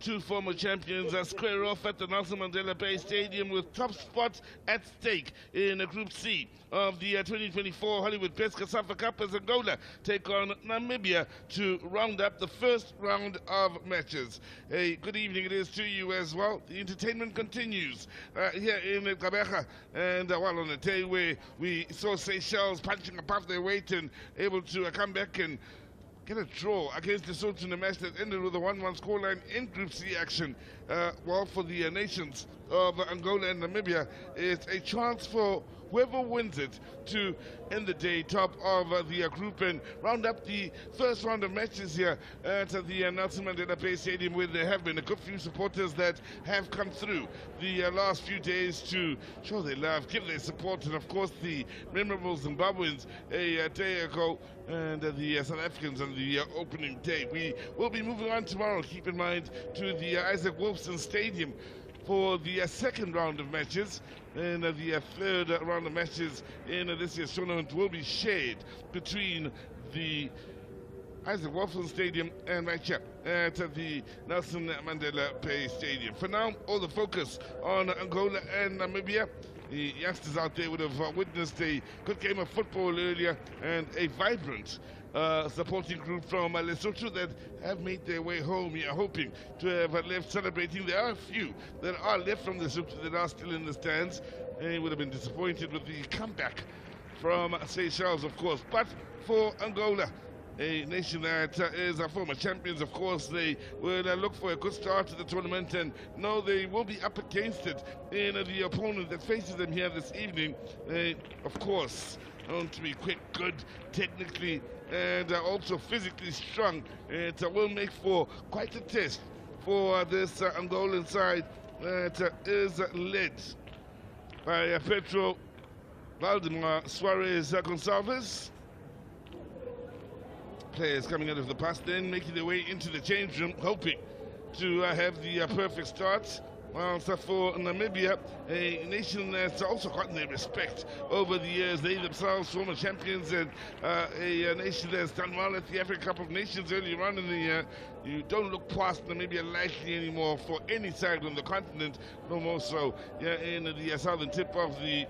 Two former champions square off at the Nelson Mandela Bay Stadium with top spots at stake in Group C of the 2024 Hollywood Best COSAFA Cup as Angola take on Namibia to round up the first round of matches. A good evening it is to you as well. The entertainment continues here in Gqeberha, and while on a day where we saw Seychelles punching above their weight and able to come back and get a draw against Lesotho in a match that ended with a 1-1 scoreline in Group C action. Well, for the nations of Angola and Namibia, it's a chance for whoever wins it to end the day top of the group and round up the first round of matches here at the Nelson Mandela Bay Stadium, where there have been a good few supporters that have come through the last few days to show their love, give their support, and of course the memorable Zimbabweans a day ago and the South Africans on the opening day. We will be moving on tomorrow, keep in mind, to the Isaac Wolfson Stadium for the second round of matches, and the third round of matches in this year's tournament will be shared between the Isaac Wolfson Stadium and right here at the Nelson Mandela Bay Stadium. For now, all the focus on Angola and Namibia. The youngsters out there would have witnessed a good game of football earlier and a vibrant supporting group from Lesotho that have made their way home here, hoping to have left celebrating. There are a few that are left from Lesotho that are still in the stands. They would have been disappointed with the comeback from Seychelles, of course. But for Angola, a nation that is former champions, of course, they will look for a good start to the tournament and know they will be up against it in the opponent that faces them here this evening. They, of course, known to be quick, good, technically, and also physically strong. It will make for quite a test for this Angolan side that is led by Pedro Valdemar Suarez Gonçalves. Players coming out of the bus, then making their way into the change room, hoping to have the perfect start. Whilst for Namibia, a nation that's also gotten their respect over the years. They themselves former champions, and a nation that's done well at the African Cup of Nations earlier on in the year. You don't look past Namibia lightly anymore for any side on the continent, no more so in the southern tip of the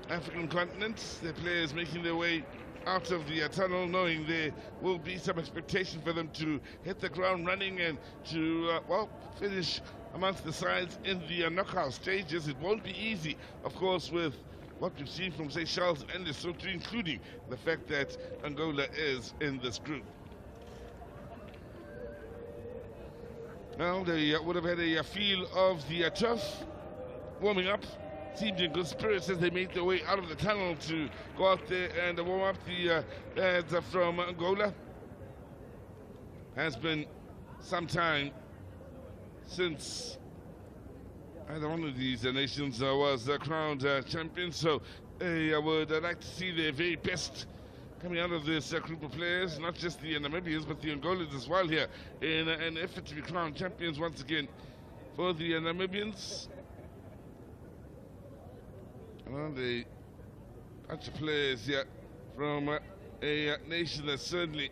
African continent. Their players making their way out of the tunnel, knowing there will be some expectation for them to hit the ground running and to, well, finish amongst the sides in the knockout stages. It won't be easy, of course, with what we've seen from Seychelles and Lesotho, including the fact that Angola is in this group. Well, they would have had a feel of the turf warming up. Seemed in good spirits as they made their way out of the tunnel to go out there and warm up. The lads from Angola. Has been some time since either one of these nations was crowned champion, so I would like to see their very best coming out of this group of players, not just the Namibians, but the Angolans as well here, in an effort to be crowned champions once again for the Namibians. And a bunch of players here from a nation that certainly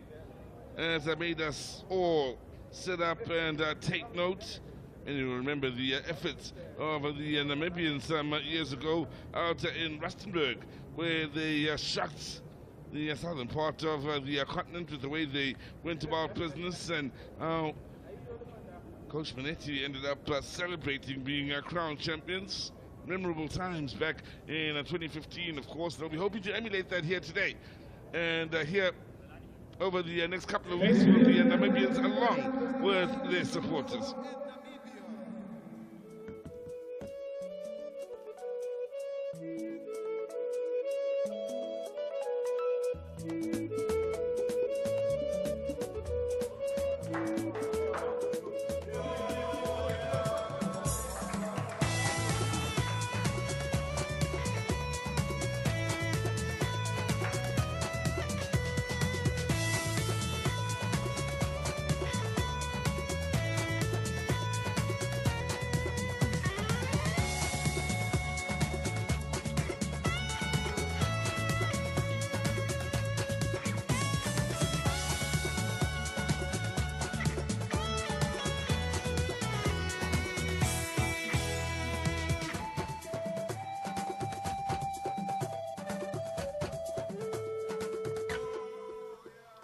has made us all sit up and take note. And you remember the efforts of the Namibians some years ago out in Rustenburg, where they shocked the southern part of the continent with the way they went about business, and how Coach Manetti ended up celebrating being crowned champions. Memorable times back in 2015, of course. They'll be hoping to emulate that here today. And here, over the next couple of weeks, will be Namibians along with their supporters.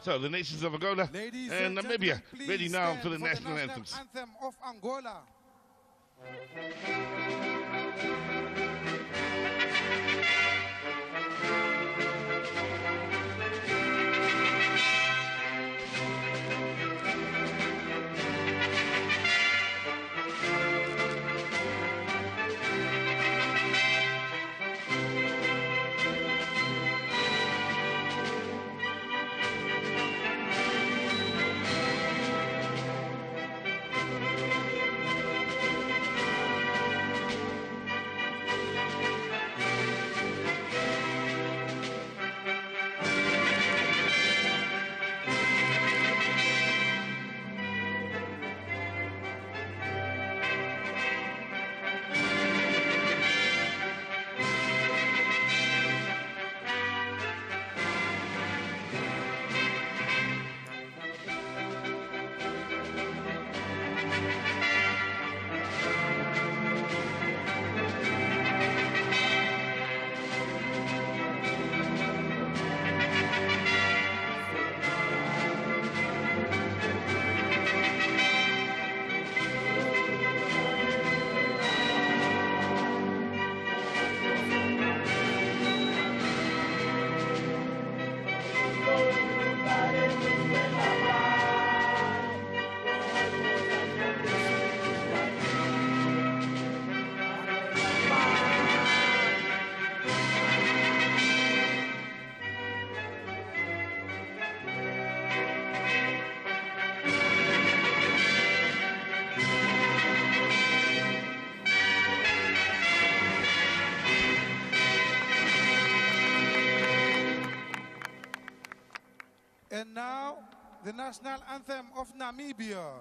So the nations of Angola and Namibia ready now for the national anthems. Anthem of Angola. And now, the national anthem of Namibia.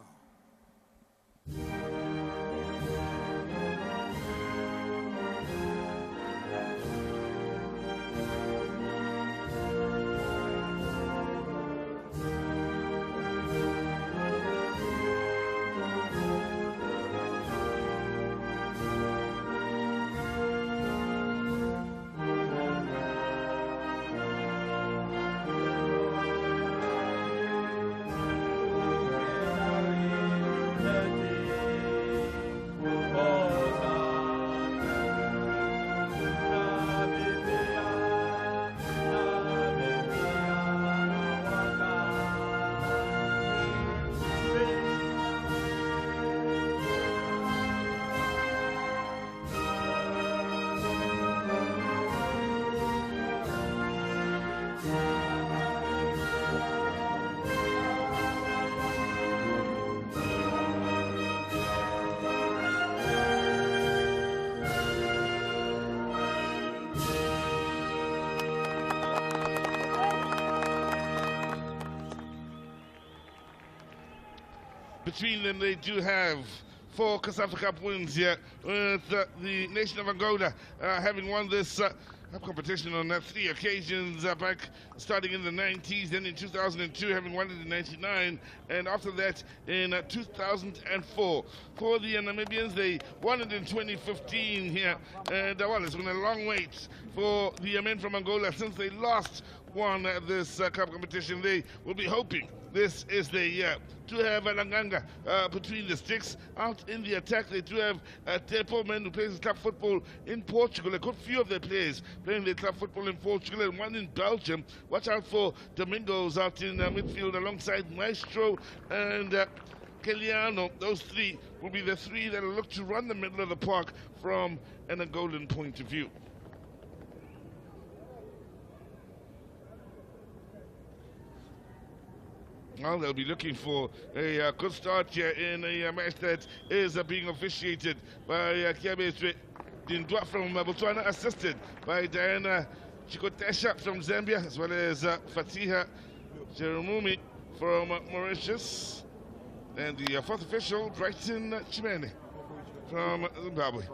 between them, they do have 4 COSAFA Cup wins here, with the nation of Angola having won this competition on 3 occasions, back starting in the 90s, then in 2002 having won it in 99, and after that in 2004. For the Namibians, they won it in 2015 here, and well, it's been a long wait for the men from Angola since they last won this cup competition. They will be hoping this is the year to have Langanga between the sticks. Out in the attack, they do have Tepo, man who plays club football in Portugal. A good few of their players playing their club football in Portugal, and one in Belgium. Watch out for Domingos out in midfield alongside Maestro and Keliano. Those 3 will be the 3 that will look to run the middle of the park from an Angolan point of view. Well, they'll be looking for a good start here in a match that is being officiated by Kiabeswe Dindwa from Botswana, assisted by Diana Chikotesha from Zambia, as well as Fatiha Jeremumi from Mauritius, and the 4th official, Brighton Chimene from Zimbabwe.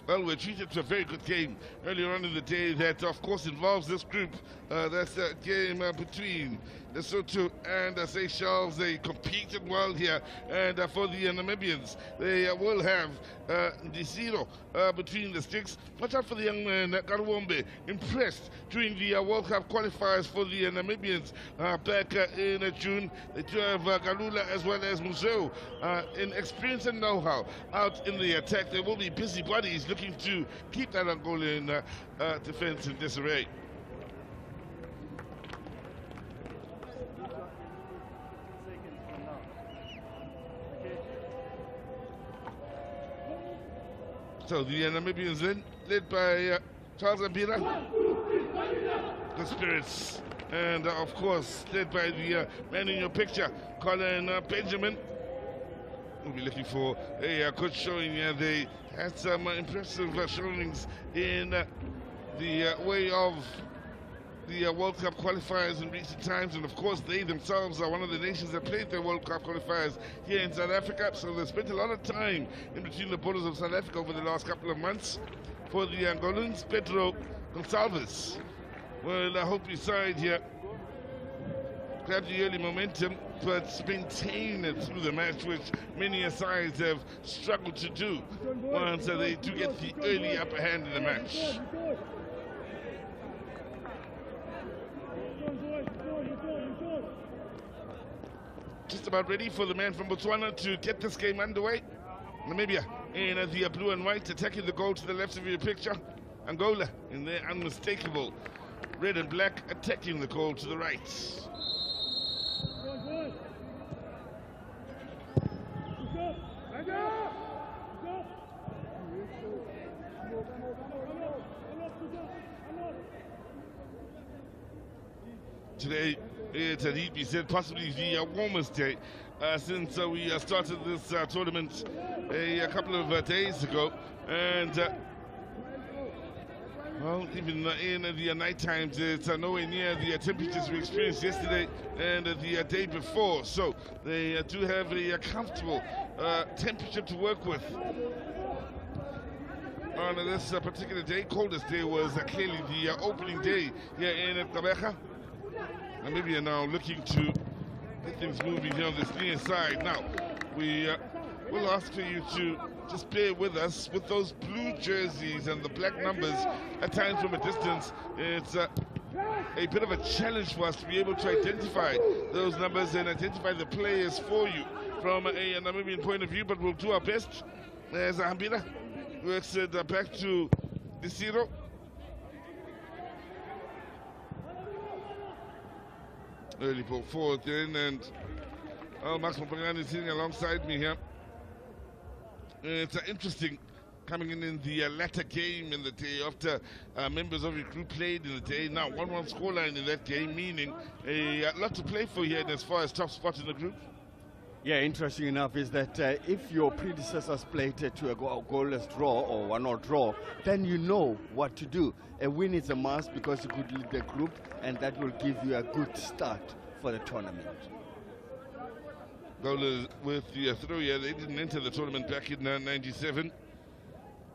Well, we're treated to a very good game earlier on in the day that, of course, involves this group. That's a game between Lesotho and Seychelles. They competed well here, and for the Namibians, they will have Ndisiro between the sticks. Watch out for the young man, Karuombe, impressed during the World Cup qualifiers for the Namibians back in June. They do have Galula as well as Museo in experience and know-how out in the attack. There will be busybodies looking to keep that Angolan defense in disarray. So the Namibians then, led by Charles Ambira, good spirits, and of course led by the man in your picture, Colin Benjamin. We'll be looking for a good showing here. They had some impressive showings in the way of the World Cup qualifiers in recent times, and of course they themselves are one of the nations that played their World Cup qualifiers here in South Africa, so they spent a lot of time in between the borders of South Africa over the last couple of months. For the Angolans, Pedro Gonçalves will hope his side here grab the early momentum, but maintain it through the match, which many sides have struggled to do once they do get the early upper hand in the match. Just about ready for the man from Botswana to get this game underway. Namibia in the blue and white, attacking the goal to the left of your picture. Angola in their unmistakable red and black, attacking the goal to the right. Today, it need be said, possibly the warmest day since we started this tournament a couple of days ago, and well, even in the night times, it's nowhere near the temperatures we experienced yesterday and the day before. So they do have a comfortable temperature to work with. On this particular day, coldest day was clearly the opening day here in Gqeberha. Namibia now looking to get things moving here on this near side. Now, we will ask for you to just bear with us with those blue jerseys and the black numbers. At times from a distance, it's a bit of a challenge for us to be able to identify those numbers and identify the players for you from a Namibian point of view, but we'll do our best. As Hambira works it back to Desiro. Early ball forward then, and Max Mopagani is sitting alongside me here. It's interesting coming in the latter game in the day after members of your group played in the day. Now 1-1 scoreline in that game, meaning a lot to play for here as far as top spot in the group. Yeah, interesting enough is that if your predecessors played to a goalless draw or 1-1 draw, then you know what to do. A win is a must because you could lead the group, and that will give you a good start for the tournament. Angola with the throw, yeah, they didn't enter the tournament back in 97.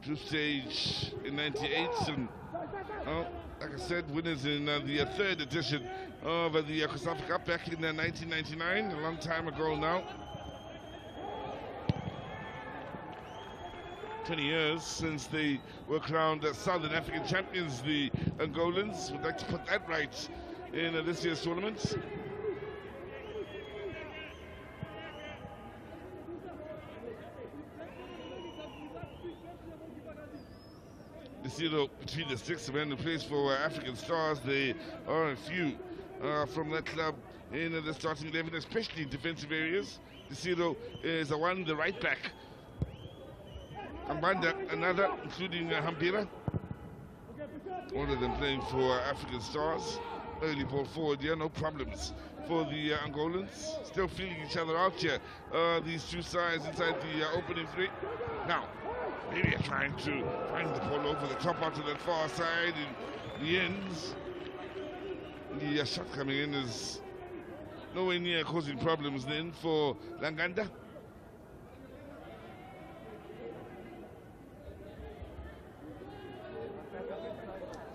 Group stage in 98, and like I said, winners in the third edition of the COSAFA Cup back in 1999, a long time ago now. 20 years since they were crowned Southern African champions, the Angolans. Would like to put that right in this year's tournament. Between the six men who plays for African Stars, there are a few from that club in the starting 11, especially in defensive areas. Desiro is the right back. Ambanda, another, including Hambira. All of them playing for African Stars. Early ball forward, yeah, no problems for the Angolans. Still feeling each other out here. These two sides inside the opening three. Now, maybe trying to find the ball over the top onto that far side in the ends. The shot coming in is nowhere near causing problems then for Langanda.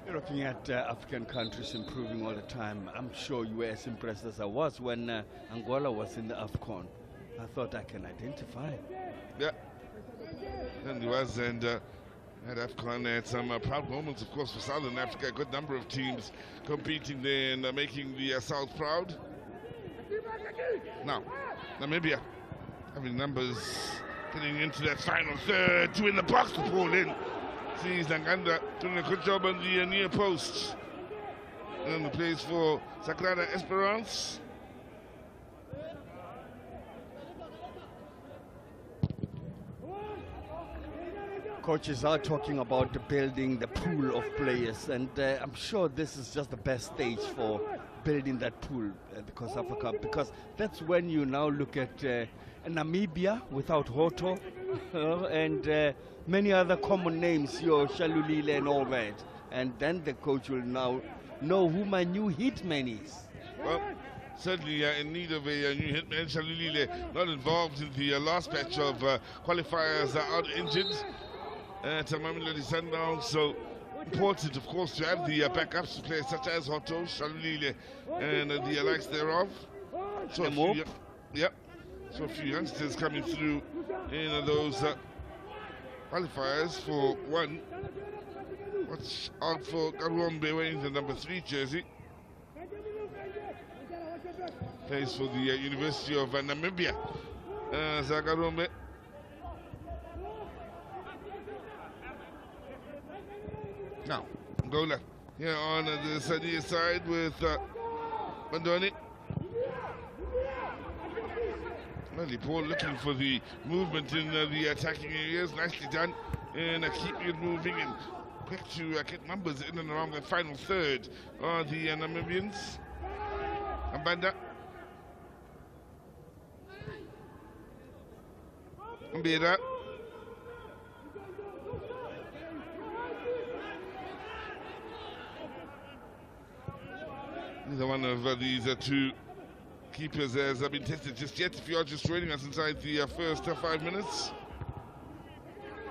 You're looking at African countries improving all the time. I'm sure you were as impressed as I was when Angola was in the AFCON. I thought I can identify. Yeah. And he was, and at AFCON had some proud moments, of course, for Southern Africa. A good number of teams competing there and making the South proud. Now, Namibia having numbers getting into that final third, two in the box to pull in. Sees Langanda doing a good job on the near post. And the plays for Sagrada Esperance. Coaches are talking about building the pool of players, and I'm sure this is just the best stage for building that pool at the COSAFA Cup, because that's when you now look at Namibia without Hoto and many other common names, your Shalulile and all that, and then the coach will now know who my new hitman is. Well, certainly in need of a new hitman. Shalulile not involved in the last batch of qualifiers out injured at Mamelodi Sundowns, so important, of course, to have the backups to players such as Hoto, Shalulile, and the likes thereof. So a few youngsters coming through in those qualifiers. For one, watch out for Garombe wearing the number 3 jersey. Plays for the University of Namibia. Zagarombe. Now, Angola here on the Sadia side with Bandoni. Really, Paul looking for the movement in the attacking areas. Nicely done. And keeping it moving and quick to get numbers in and around the final third are the Namibians. Ambanda. Mbira. Neither one of these two keepers has been tested just yet. If you are just joining us inside the first 5 minutes.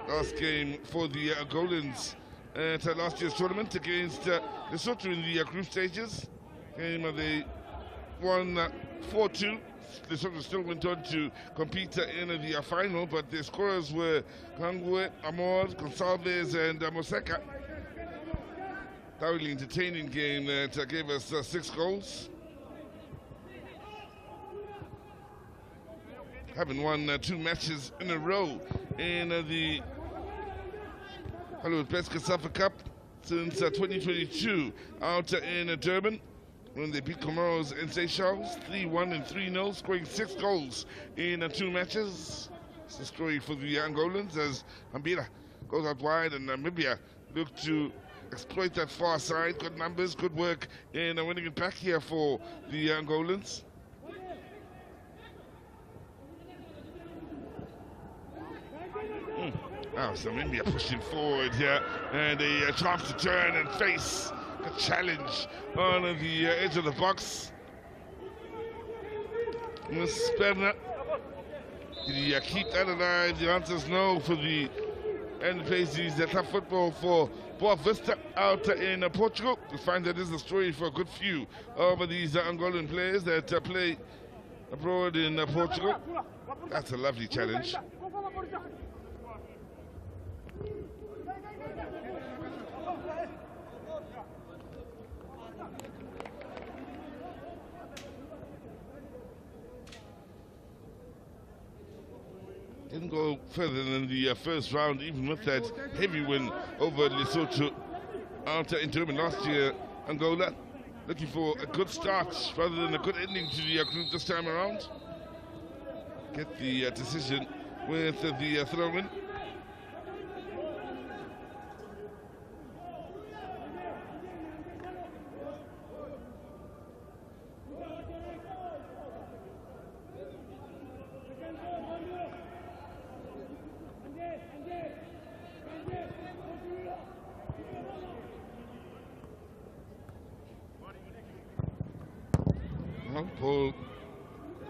Last game for the Angolans at last year's tournament against Lesotho in the group stages. Game they won 4-2. Lesotho still went on to compete in the final, but the scorers were Kangwe, Amor, Gonsalves, and Moseka. Thoroughly entertaining game that gave us 6 goals. Having won 2 matches in a row in the Hollywood Best COSAFA Cup since 2022 out in Durban, when they beat Comoros and Seychelles 3-1 and 3-0, scoring 6 goals in 2 matches. It's the story for the Angolans as Hambira goes out wide and Namibia look to exploit that far side. Good numbers, good work in winning it back here for the Angolans. Now Namibia pushing forward here, and a chance to turn and face a challenge on the edge of the box. Sperna, did he keep that alive? The answer is no for the end faces the tough football for Boa Vista out in Portugal. We find that this is a story for a good few of these Angolan players that play abroad in Portugal. That's a lovely challenge. Didn't go further than the first round, even with that heavy win over Lesotho out in Durban last year. Angola looking for a good start rather than a good ending to the group this time around. Get the decision with the throw-in. Paul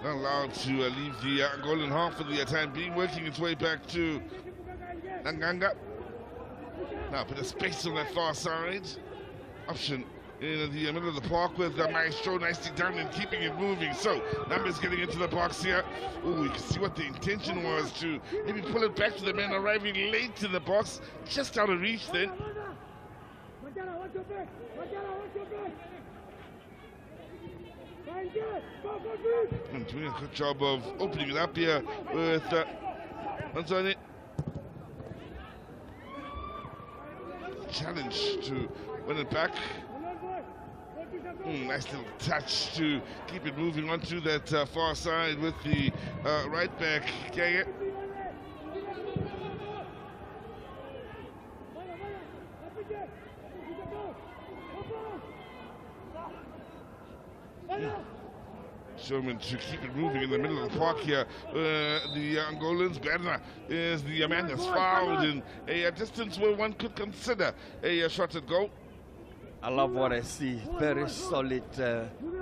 not allowed to leave the Angolan half for the time being, working its way back to Nganga. Now put a space on that far side. Option in the middle of the park with Maestro nicely down and keeping it moving. So Numbers getting into the box here. Oh, you can see what the intention was to maybe pull it back to the man arriving late to the box, just out of reach then. And doing a good job of opening it up here with Manzoni. Challenge to win it back. Nice little touch to keep it moving onto that far side with the right back, Kage. Sherman to keep it moving in the middle of the park here. The Angolans, Berna is the man that's fouled in a distance where one could consider a shot at goal. I love what I see. Very solid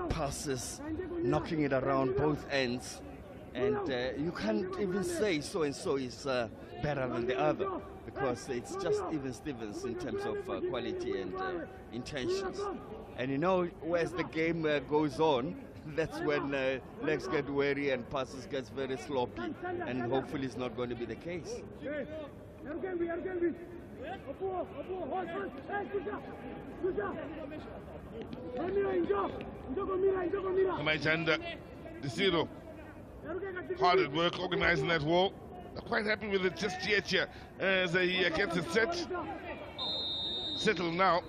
passes, knocking it around both ends. And you can't even say so-and-so is better than the other, because it's just even Stevens in terms of quality and intentions. And you know, as the game goes on, that's when legs get weary and passes gets very sloppy, and hopefully it's not going to be the case. Hard at work organizing that wall. Not quite happy with it just yet here as he gets it set. Settled now.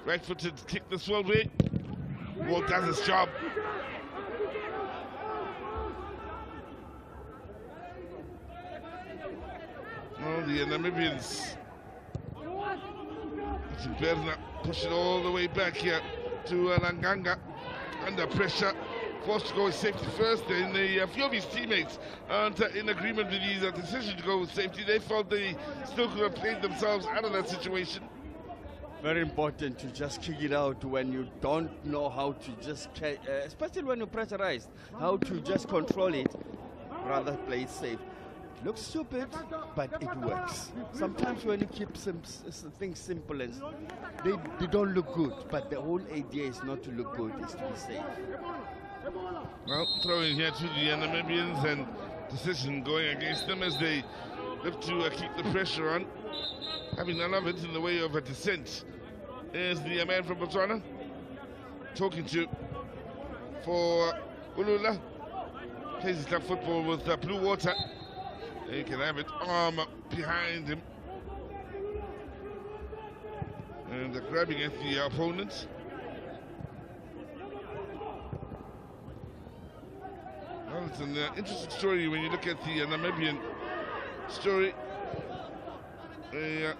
Right-footed kick this way. Wall does his job. Oh, the Namibians. Berna push it all the way back here to Langanga. Under pressure. Forced to go with safety first. Then a few of his teammates aren't in agreement with his decision to go with safety. They felt they still could have played themselves out of that situation. Very important to just kick it out when you don't know how to just, especially when you're pressurized, how to just control it, rather play it safe. Looks stupid, but it works. Sometimes when you keep some things simple, and they don't look good, but the whole idea is not to look good, it's to be safe. Well, throwing here to the Namibians, and decision going against them as they look to keep the pressure on. Having none of it in the way of a descent is the man from Botswana talking to for Ulula. Plays his club football with Blue Water. He can have it arm behind him. And they're grabbing at the opponent. Well, it's an interesting story when you look at the Namibian story. They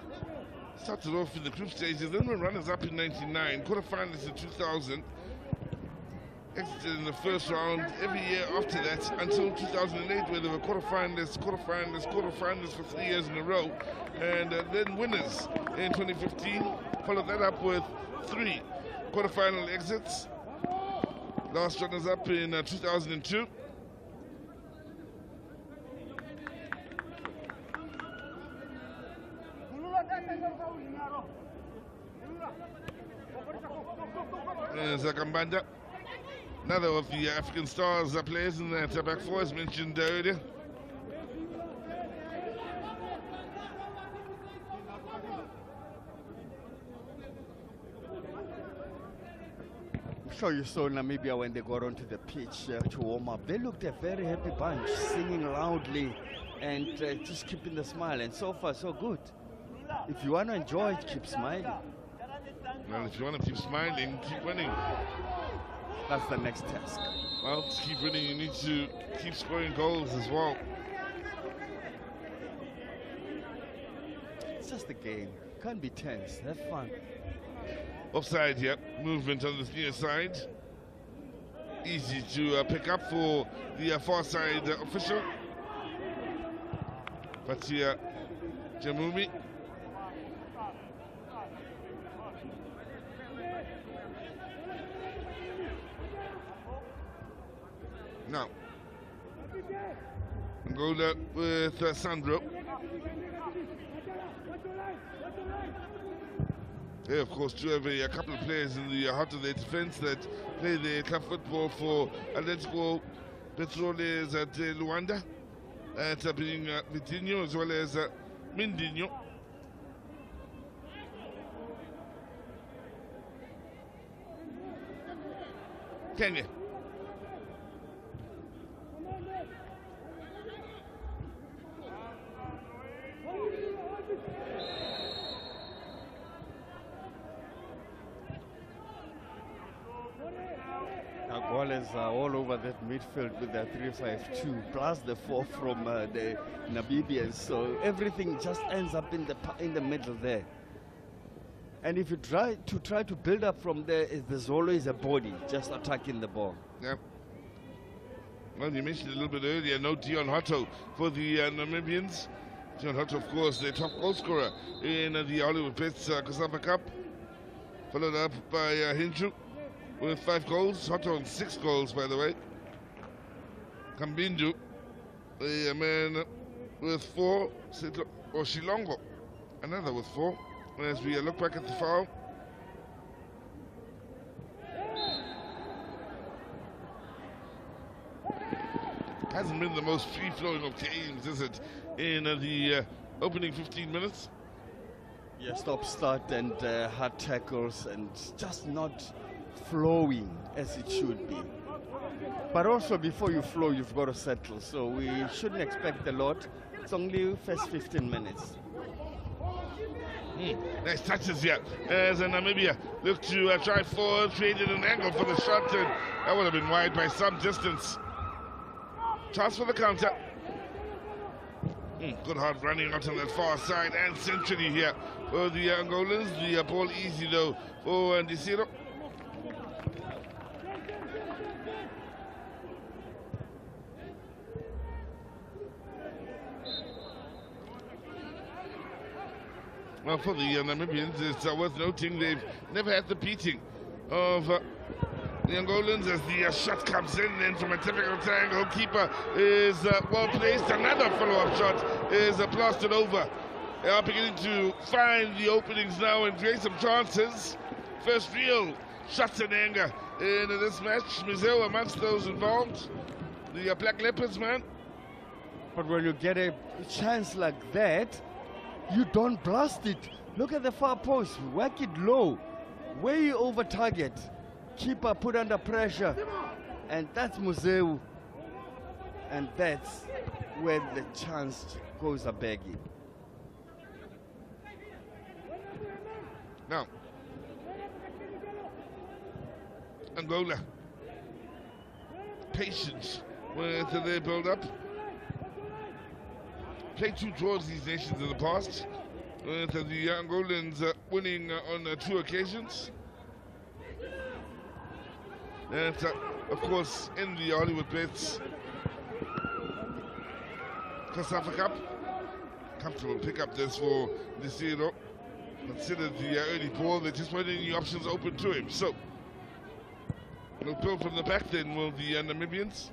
started off in the group stages, then were runners up in '99, quarterfinals in 2000, exited in the first round every year after that until 2008, where they were quarterfinalists for 3 years in a row, and then winners in 2015. Followed that up with 3 quarterfinal exits. Last runners up in 2002. Zakambanda, another of the African stars players in that back four, as mentioned earlier. I'm sure you saw Namibia when they got onto the pitch to warm up. They looked a very happy bunch, singing loudly and just keeping the smile. And so far, so good. If you want to enjoy it, keep smiling. Well, if you want to keep smiling, keep winning. That's the next task. Well, to keep winning, you need to keep scoring goals as well. It's just a game. Can't be tense. Have fun. Offside, yep. Movement on the near side. Easy to pick up for the far side official. Fatia Jamumi. Now, Angola with Sandro. They, of course, do have a couple of players in the heart of their defense that play their club football for Atletico Petroles at Luanda, at being Vitinho as well as Mindinho. Kenya. Angolas are all over that midfield with their 3-5-2, plus the 4 from the Namibians. So everything just ends up in the middle there. And if you try to build up from there, there's always a body just attacking the ball. Yeah. Well, you mentioned a little bit earlier, no Dion Hotto for the Namibians. Dion Hotto, of course, the top goal scorer in the Hollywood Pets COSAFA Cup. Followed up by Hinchu with 5 goals. Hotto on 6 goals, by the way. Kambindu, a man with 4. Or Shilongo, another with 4. As we look back at the foul. Hasn't been the most free-flowing of games, is it, in the opening 15 minutes? Yeah, stop-start and hard tackles and just not flowing as it should be. But also before you flow, you've got to settle. So we shouldn't expect a lot. It's only first 15 minutes. Nice touches here as Namibia looked to try forward, created an angle for the shot, and that would have been wide by some distance. Chance for the counter. Good hard running out on that far side and centrally here for the Angolans. The ball easy though for Ndisiro. Well, for the Namibians, it's worth noting they've never had the beating of the Angolans as the shot comes in. Then from a typical triangle, keeper is well placed. Another follow-up shot is plastered over. They are beginning to find the openings now and create some chances. First real shots in anger in this match. Mizeo amongst those involved. The Black Leopards, man. But when you get a chance like that, you don't blast it. Look at the far post, whack it low, way over target. Keeper put under pressure, and that's Museu. And that's where the chance goes a begging. Now, Angola, patience with their build-up. Played 2 draws these nations in the past, with the Angolans winning on 2 occasions. And of course, in the Hollywood Bets COSAFA Cup, comfortable pickup this for Desiro. Considered the early ball, there just weren't any options open to him. So, no build from the back then will the Namibians.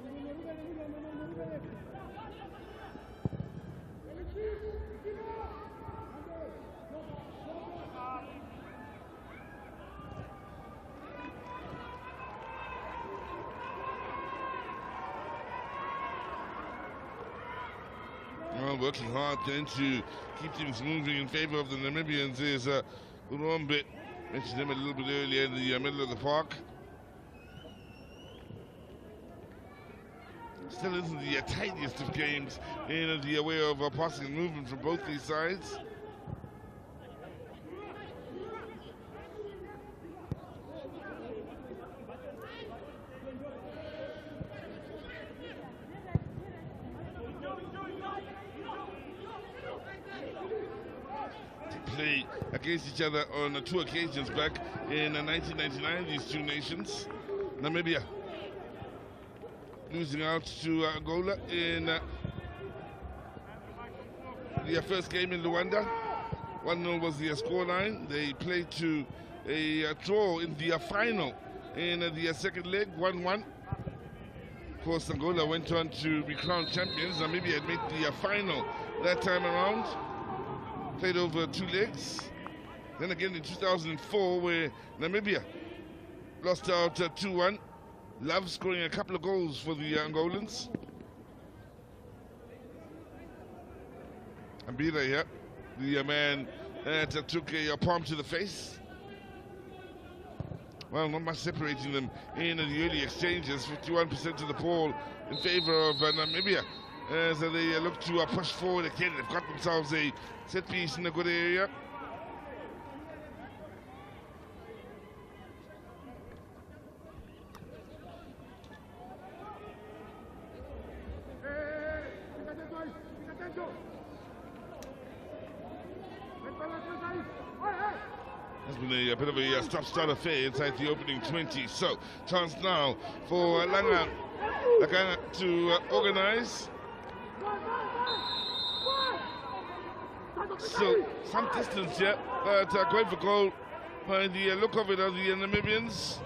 Well, working hard then to keep things moving in favor of the Namibians is Urombe. Mentioned him a little bit earlier in the middle of the park. Still isn't the tiniest of games in the way of passing and movement from both these sides. Play against each other on 2 occasions back in 1999, these two nations. Namibia losing out to Angola in their first game in Luanda. 1-0 was the scoreline. They played to a draw in the final in the second leg, 1-1. Of course, Angola went on to be crowned champions. Namibia had made the final that time around. Played over 2 legs. Then again in 2004, where Namibia lost out 2-1. Love scoring a couple of goals for the Angolans. Ambira here, the man that took a palm to the face. Well, not much separating them in the early exchanges. 51% of the ball in favor of Namibia as they look to push forward again. They've got themselves a set piece in a good area. There's been a bit of a stop-start affair inside the opening 20. So, chance now for Langa to organize. So, some distance here, but going for goal by the look of it are the Namibians.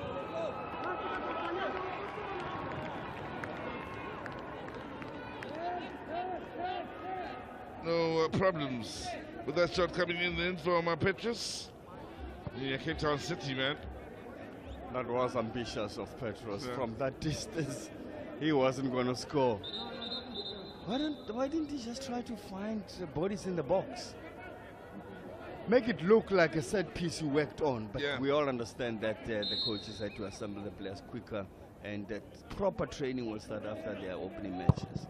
No problems with that shot coming in then from Petrus. Yeah, Cape Town City, man. That was ambitious of Petrus. Yeah. From that distance, he wasn't going to score. Why didn't he just try to find bodies in the box? Make it look like a set piece he worked on, but we all understand that the coaches had to assemble the players quicker, and that proper training will start after their opening matches.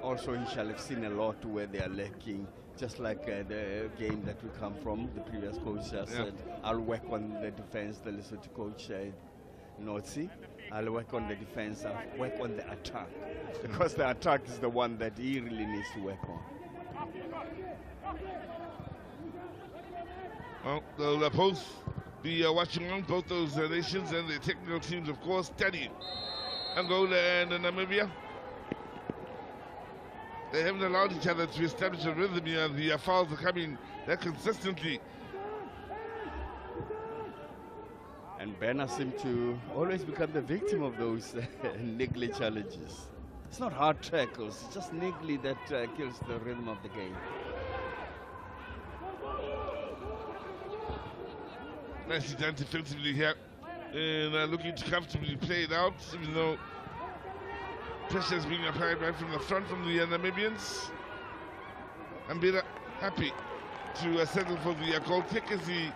Also, he shall have seen a lot where they are lacking, just like the game that we come from. The previous coach just said, I'll work on the defense, the Lesotho coach Notsi. I'll work on the defense, I'll work on the attack, because the attack is the one that he really needs to work on. Well, they'll both be watching on, both those nations and the technical teams, of course, studying Angola and Namibia. They haven't allowed each other to establish a rhythm here. The fouls are coming that consistently. And Bena seemed to always become the victim of those niggly challenges. It's not hard tackles, it's just niggly that kills the rhythm of the game. Nicely done defensively here. And looking to comfortably play it out, even though pressure is being applied right from the front from the Namibians. Ambira happy to settle for the goal kick as he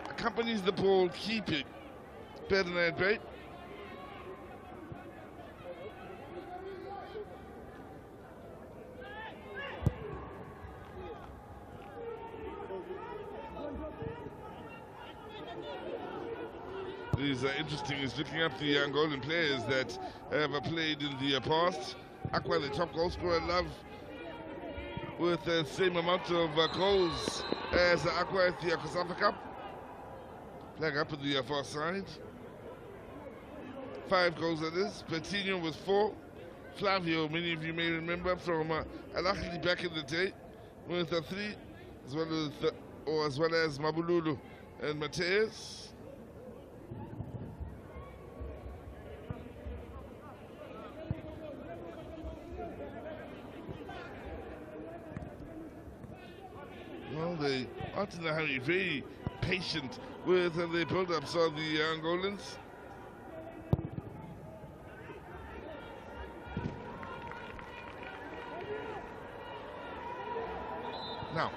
accompanies the ball, keeping Bernard Bay. What is interesting is looking up the Angolan players that have played in the past. Aqua, the top goal scorer, Love with the same amount of goals as Aqua at the COSAFA Cup. Flag up at the far side. 5 goals that is. Bertinho with 4. Flavio, many of you may remember from Al-Ahly back in the day, with 3, as well as Mabululu and Mateus. Well, they aren't in a hurry, very patient with the build-ups of the Angolans. Now,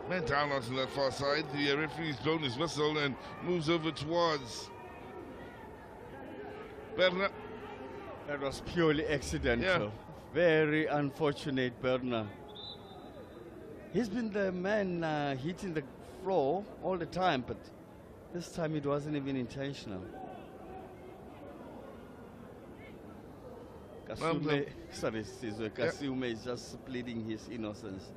man down onto that far side. The referee's blown his whistle and moves over towards Berna. That was purely accidental. Yeah. Very unfortunate, Berna. He's been the man hitting the floor all the time, but this time it wasn't even intentional. Kasume is just pleading his innocence.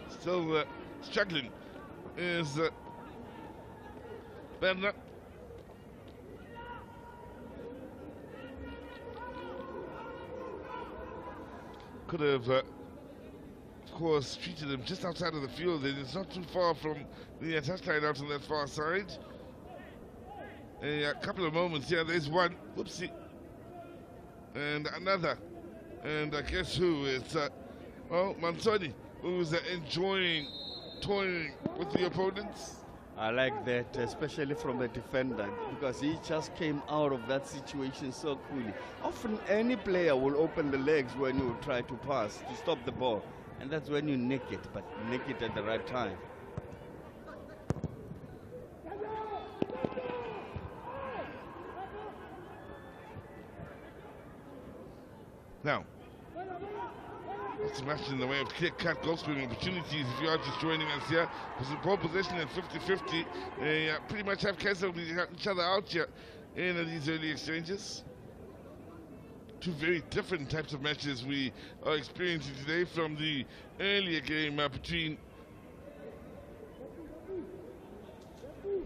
Still struggling is Berna. Could have, of course, treated him just outside of the field, and it's not too far from the touchline out on that far side. A couple of moments, yeah, there's one, whoopsie, and another, and I guess who? It's, Mansoni, who's enjoying toying with the opponents. I like that, especially from a defender, because he just came out of that situation so coolly. Often any player will open the legs when you try to pass to stop the ball, and that's when you nick it, but nick it at the right time. Now, it's much in the way of clear-cut goal-scoring opportunities if you are just joining us here. Ball possession at 50-50. Pretty much have cancelled each other out here in these early exchanges. Two very different types of matches we are experiencing today from the earlier game between...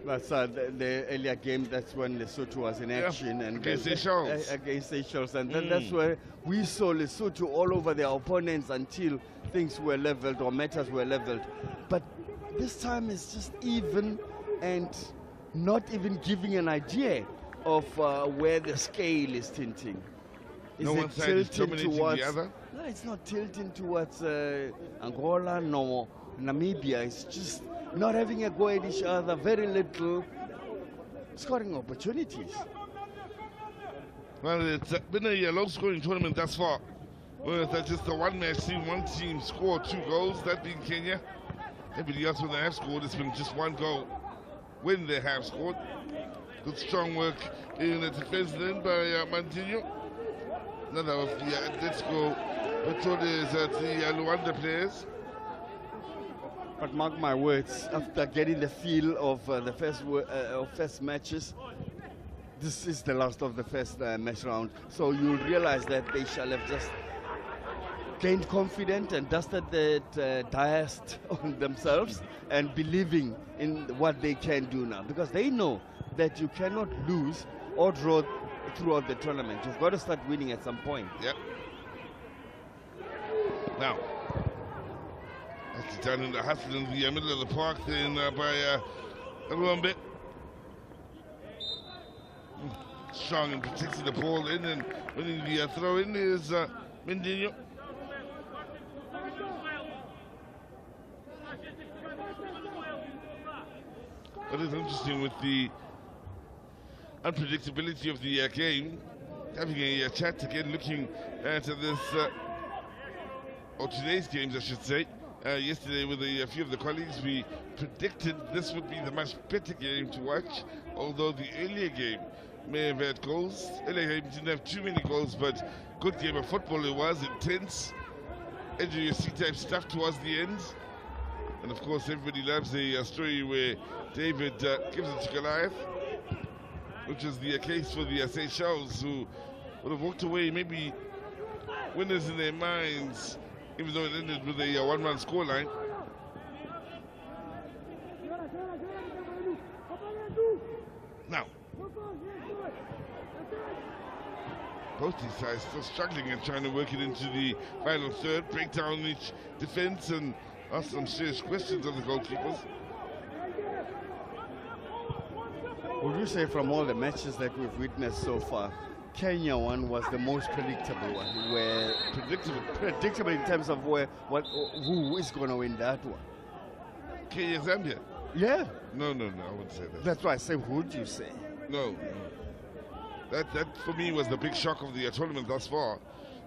That's the earlier game. That's when Lesotho was in action, and against Seychelles. Against Seychelles, and then that's where we saw Lesotho all over their opponents until things were leveled or matters were leveled. But this time it's just even and not even giving an idea of where the scale is tilting. Is no it one side is tilting dominating towards the other? No, it's not tilting towards Angola, no Namibia. It's just not having a go at each other, very little scoring opportunities. Well, it's been a low-scoring tournament thus far, with just the one match seen one team score 2 goals, that being Kenya. Everybody else, when they have scored, it's been just 1 goal when they have scored. Good strong work in the defense then by Mantinho. Another of the Atletico Patriots at the Luanda players. But mark my words, after getting the feel of the first matches, this is the last of the first match round. So you'll realize that they shall have just gained confidence and dusted that dust on themselves and believing in what they can do now. Because they know that you cannot lose or draw throughout the tournament. You've got to start winning at some point. Yep. Now, that's done in the hustle in the middle of the park then by Ruambe. Strong and protecting the ball in and winning the throw in is Mendinho. But it's interesting with the unpredictability of the game. Having a chat again, looking at this, or today's games, I should say. Yesterday with a few of the colleagues, we predicted this would be the much better game to watch, although the earlier game may have had goals. Earlier game didn't have too many goals, but good game of football it was, intense, edge of your seat type stuff towards the end. And of course everybody loves a story where David gives it to Goliath, which is the case for the Seychelles, who would have walked away maybe winners in their minds, even though it ended with a 1-1 scoreline. both these sides still struggling and trying to work it into the final third, break down each defense and ask some serious questions of the goalkeepers. Would you say from all the matches that we've witnessed so far, Kenya one was the most predictable one, where predictable in terms of who is going to win that one? Kenya, Zambia? Yeah. No, I wouldn't say that. That's why I say, who would you say? No. That for me was the big shock of the tournament thus far,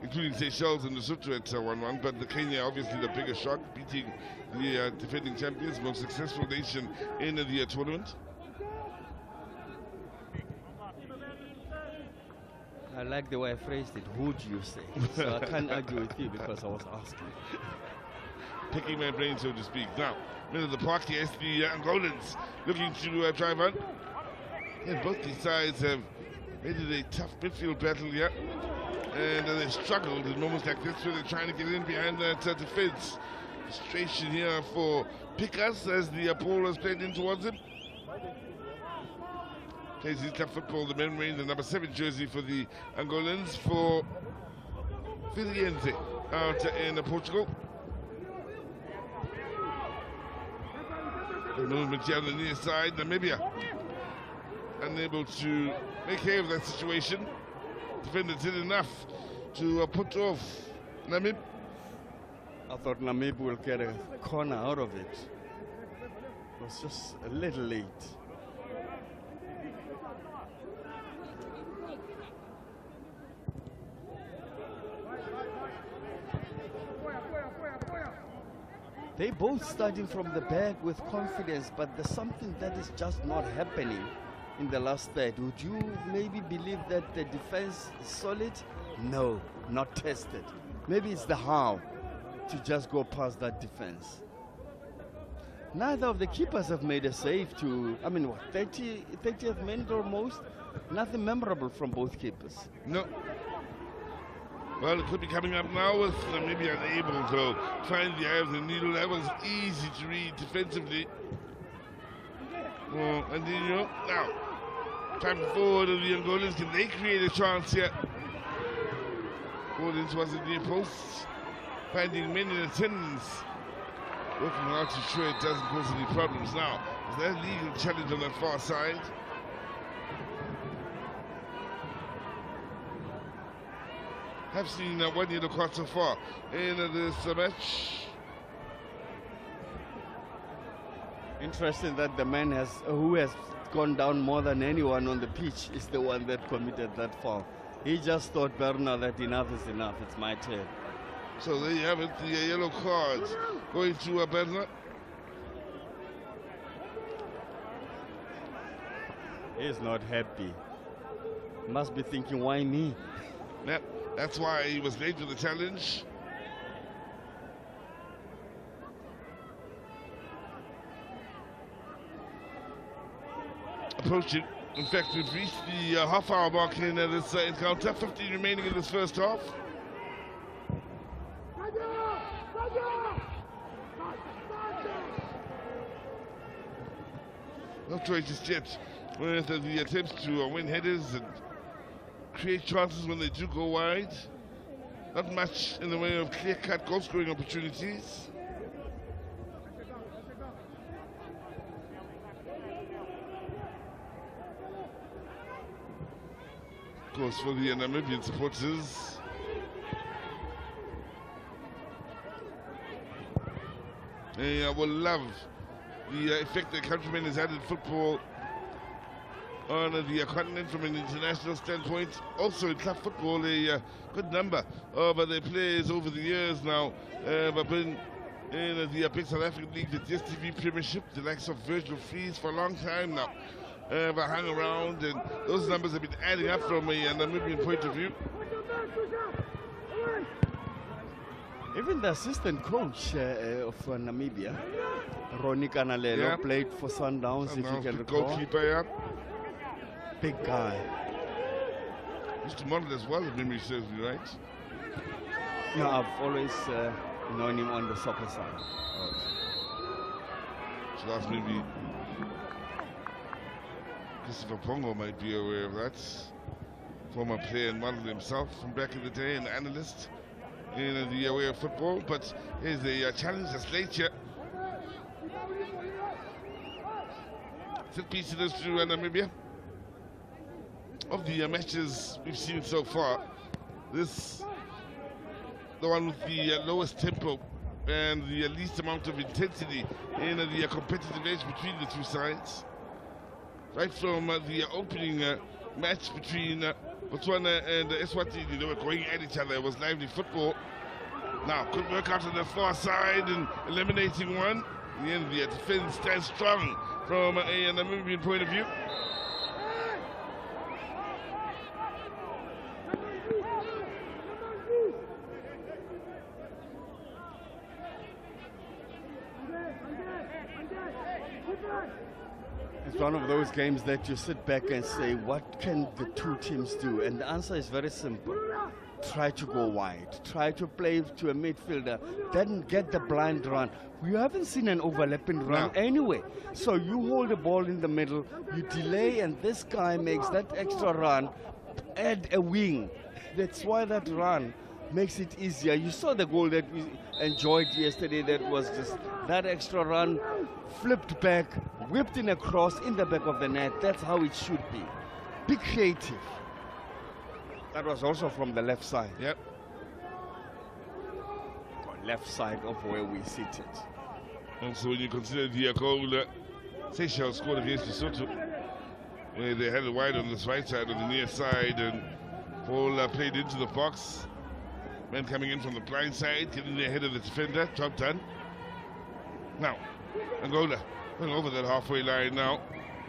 including Seychelles and Lesotho at 1-1, but the Kenya obviously the biggest shock, beating the defending champions, most successful nation in the tournament. I like the way I phrased it. Who'd you say? So I can't argue with you because I was asking. Picking my brain, so to speak. Now, middle of the park, yes, the Angolans looking to drive on. And both these sides have made it a tough midfield battle here. And they've struggled in moments like this where they're trying to get in behind that defense. Frustration here for Pikas as the ball was played in towards him. Plays his club football, the men wearing the number 7 jersey for the Angolans for Viliense out in Portugal. The movement here on the near side, Namibia unable to make hay of that situation. Defenders did enough to put off Namib. I thought Namib will get a corner out of it. It was just a little late. They both starting from the back with confidence, but there's something that is just not happening in the last third. Would you maybe believe that the defense is solid? No, not tested. Maybe it's the how to just go past that defense. Neither of the keepers have made a save to, 30th minute almost. Nothing memorable from both keepers. No. Well, it could be coming up now with Namibia unable to find the eye of the needle. That was easy to read defensively. And then, now, time forward of the Angolans. Can they create a chance here? Forward towards the near post. Finding men in attendance. Working hard to ensure it doesn't cause any problems. Now, is there a legal challenge on that far side? Have seen one yellow card so far in this match. Interesting that the man who has gone down more than anyone on the pitch is the one that committed that foul. He just thought, Berna, that enough is enough. It's my turn. So there you have it, the yellow cards going to Berna. He's not happy. Must be thinking, why me? Yep. That's why he was late to the challenge. Approaching. In fact, we've reached the half-hour mark in this encounter. 15 remaining in this first half. No choice just yet with the attempts to win headers and create chances when they do go wide. Not much in the way of clear-cut goal-scoring opportunities. Of course, for the Namibian supporters, they will love the effect that countrymen has had in football on the continent from an international standpoint. Also in club football, a good number of their players over the years now have been in the big South African League, the DStv Premiership, the likes of Virgil Fries for a long time now. Have hung around, and those numbers have been adding up from a Namibian point of view. Even the assistant coach of Namibia, Ronnie Kanalelo, played for Sundowns, if you can recall. Goalkeeper, yeah. Big guy. Used to model as well, if memory serves me right. No, I've always known him on the soccer side. So that's maybe Christopher Pongo might be aware of that. former player and model himself from back in the day, an analyst in the way of football. But here's a challenge that's late here. Set pieces to Namibia. Of the matches we've seen so far, this the one with the lowest tempo and the least amount of intensity in the competitive edge between the two sides. Right from the opening match between Botswana and Eswatini, they were going at each other. It was lively football. Now, could work out on the far side and eliminating one. In the end, the defense stands strong from a Namibian point of view. It's one of those games that you sit back and say, what can the two teams do? And the answer is very simple. Try to go wide. Try to play to a midfielder. Then get the blind run. We haven't seen an overlapping run anyway. So you hold the ball in the middle, you delay, and this guy makes that extra run, add a wing. That's why that run makes it easier. You saw the goal that we enjoyed yesterday. That was just that extra run, flipped back, whipped in a cross in the back of the net. That's how it should be. Be creative. That was also from the left side. Yep. Left side of where we seated. Also, when you consider the goal Seychelles scored against Lesotho, where they had it wide on this right side, on the near side, and ball played into the box. Men coming in from the blind side, getting the head of the defender. Job done. Now, Angola going over that halfway line now.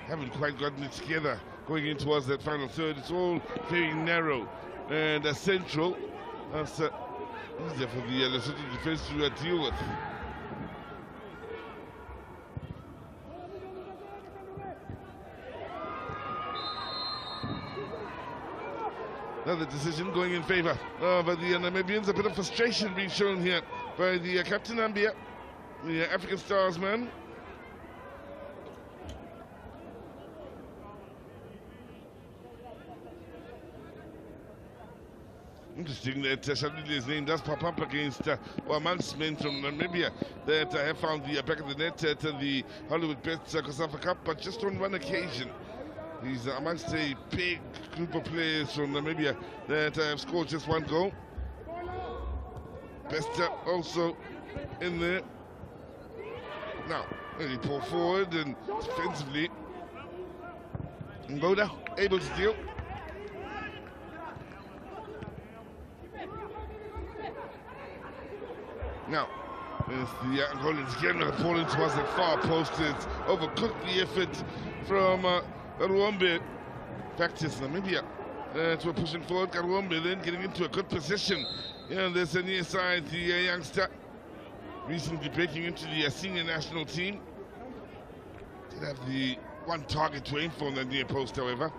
Haven't quite gotten it together going in towards that final third. It's all very narrow and central. That's easier for the Lesotho defense to deal with. Another decision going in favor of the Namibians. A bit of frustration being shown here by the Captain Ambia, the African Stars man. Interesting that Shadli's name does pop up against or amongst men from Namibia that have found the back of the net at the Hollywood Bets COSAFA Cup, but just on one occasion. He's amongst a big group of players from Namibia that have scored just one goal. Best also in there. Now, really pull forward and defensively. Angola able to deal. Now, as the Angolans again are falling towards the far post. It's overcooked the effort from Karuombe. Practice Namibia. We're pushing forward. Karuombe then getting into a good position. Yeah, there's a near side, the youngster. Recently breaking into the senior national team. Did have the one target to aim for on the near post, however.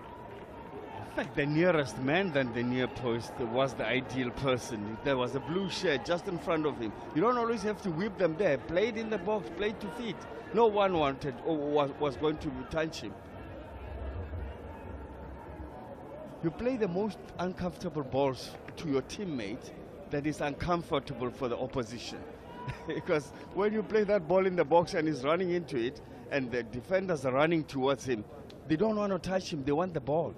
In fact, the nearest man than the near post was the ideal person. There was a blue shirt just in front of him. You don't always have to whip them there. Played in the box, played to feet. No one wanted or was going to touch him. You play the most uncomfortable balls to your teammate that is uncomfortable for the opposition. Because when you play that ball in the box and he's running into it and the defenders are running towards him, they don't want to touch him, they want the ball.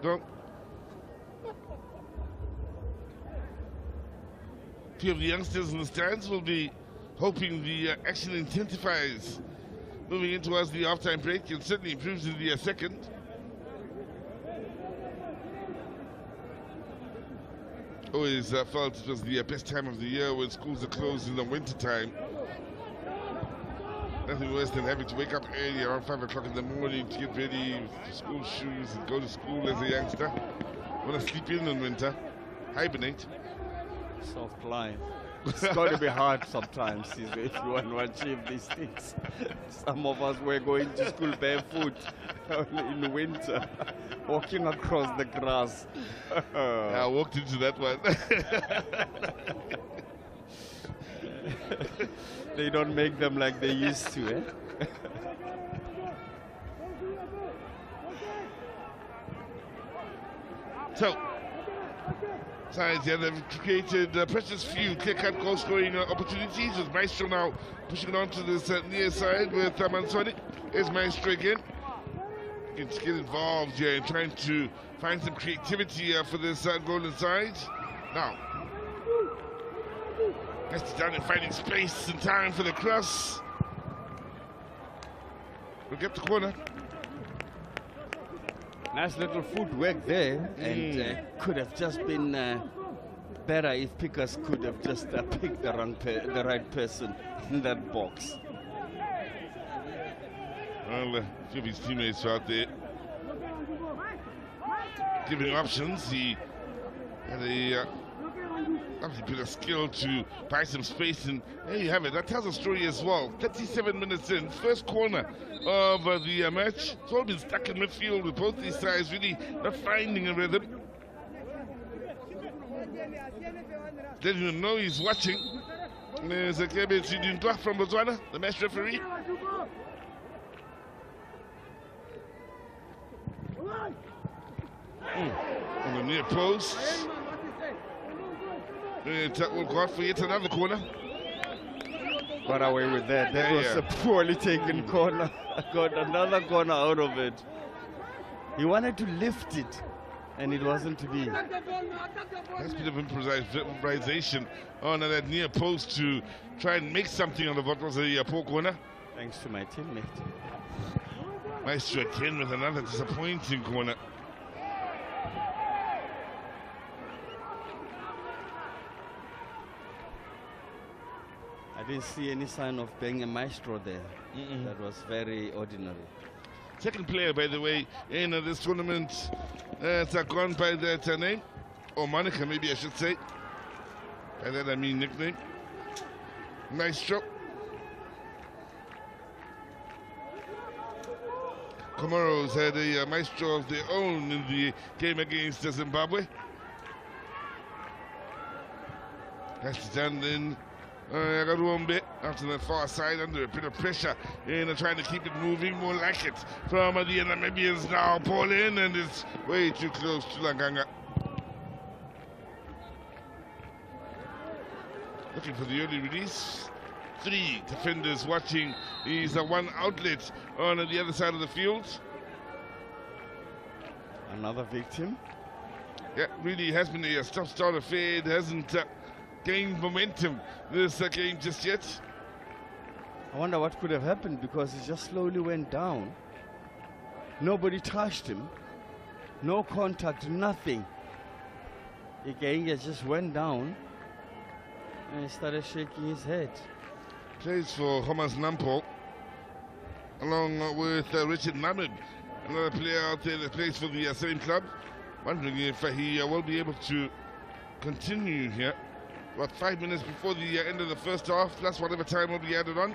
Well, a few of the youngsters in the stands will be hoping the action intensifies moving in towards the half-time break. It certainly improves in the second. Always felt it was the best time of the year when schools are closed in the winter time. Nothing worse than having to wake up early around 5 o'clock in the morning to get ready for school shoes and go to school as a youngster. Want to sleep in winter, hibernate. Soft line. It's got to be hard sometimes if you want to achieve these things. Some of us were going to school barefoot in winter, walking across the grass. I walked into that one. They don't make them like they used to, eh? So, sides here, they've created precious few clear-cut goal-scoring opportunities, with Maestro now pushing it on to this near side with Mansonic. Here's Maestro again. You can get involved here in trying to find some creativity for this Angolan side. Now, has to down and finding space and time for the cross. We'll get the corner. Nice little footwork there, and could have just been better if Pickers could have just picked the right person in that box. Well, a few of his teammates are out there giving options. He had a obviously bit of skill to buy some space, and there you have it. That tells a story as well. 37 minutes in, first corner of the match. It's all been stuck in midfield with both these sides really not finding a rhythm. Didn't even know he's watching. There's a Kebe Sidintwa from Botswana, the match referee. On the near post. That will go out for yet another corner. Got away with that. That was a poorly taken corner. Got another corner out of it. He wanted to lift it, and it wasn't to be. Nice bit of improvisation on that near post to try and make something out of what was a poor corner. Thanks to my teammate. Maestro again with another disappointing corner. I didn't see any sign of being a maestro there. That was very ordinary. Second player, by the way, in this tournament that's gone by that name, or moniker maybe I should say. By that I mean nickname. Maestro. Comoros had a maestro of their own in the game against Zimbabwe. Has to stand in after the far side under a bit of pressure and trying to keep it moving, more like it from the Namibians now. Ball in, and it's way too close to Langanga. Looking for the early release. Three defenders watching. He's one outlet on the other side of the field. Another victim. Yeah, really has been a stop-start affair. It hasn't gained momentum this game just yet. I wonder what could have happened, because he just slowly went down. Nobody touched him. No contact, nothing. Ikenga just went down and he started shaking his head. Plays for Thomas Nampo along with Richard Namib, another player out there that plays for the same club. Wondering if he will be able to continue here. About 5 minutes before the end of the first half, plus whatever time will be added on.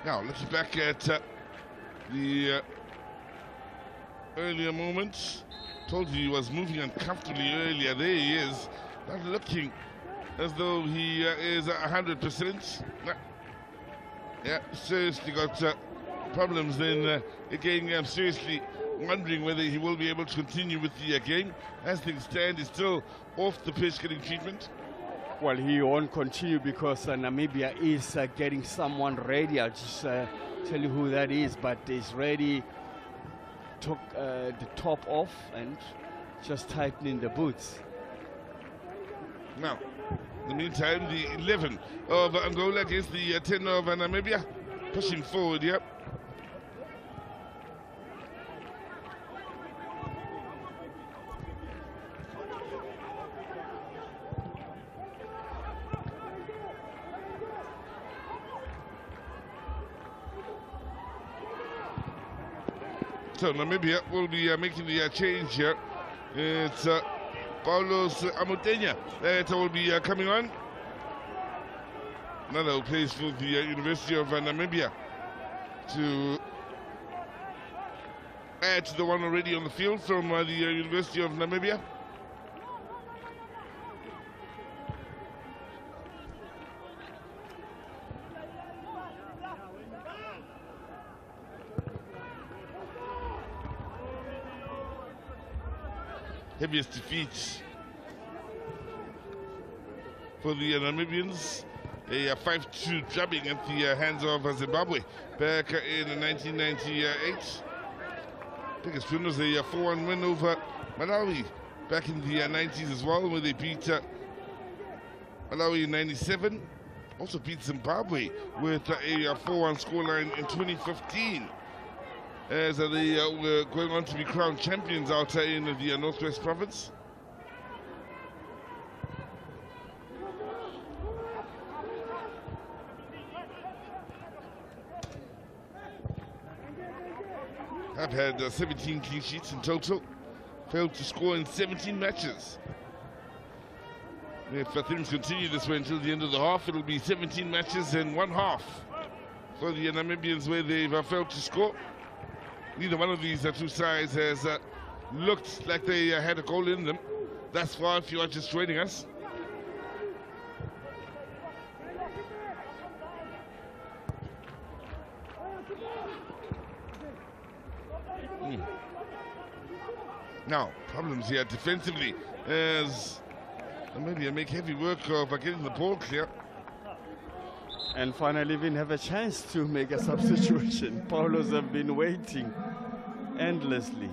Now, looking back at the earlier moments. Told you he was moving uncomfortably earlier. There he is, not looking as though he is 100%. Yeah, seriously got problems then. Again, I'm seriously wondering whether he will be able to continue with the game. As things stand, he's still off the pitch getting treatment. Well, he won't continue because Namibia is getting someone ready. I'll just tell you who that is, but he's ready. Took the top off and just tightening the boots. Now, in the meantime, the 11 of Angola against the 10 of Namibia, pushing forward here. So Namibia will be making the change here. It's Paulos Amutenya that will be coming on. Another who plays for the University of Namibia to add to the one already on the field from the University of Namibia. Heaviest defeat for the Namibians, a 5-2 drubbing at the hands of Zimbabwe back in 1998. Biggest win was a 4-1 win over Malawi back in the 90s as well, where they beat Malawi in 97. Also beat Zimbabwe with a 4-1 scoreline in 2015. As they were going on to be crowned champions out in the Northwest Province. Have had 17 clean sheets in total, failed to score in 17 matches. If things continue this way until the end of the half, it'll be 17 matches in one half for the Namibians where they've failed to score. Neither one of these two sides has looked like they had a goal in them thus far, if you are just joining us. Now, problems here defensively as Namibia make heavy work of getting the ball clear. And finally even have a chance to make a substitution. Paulos have been waiting endlessly.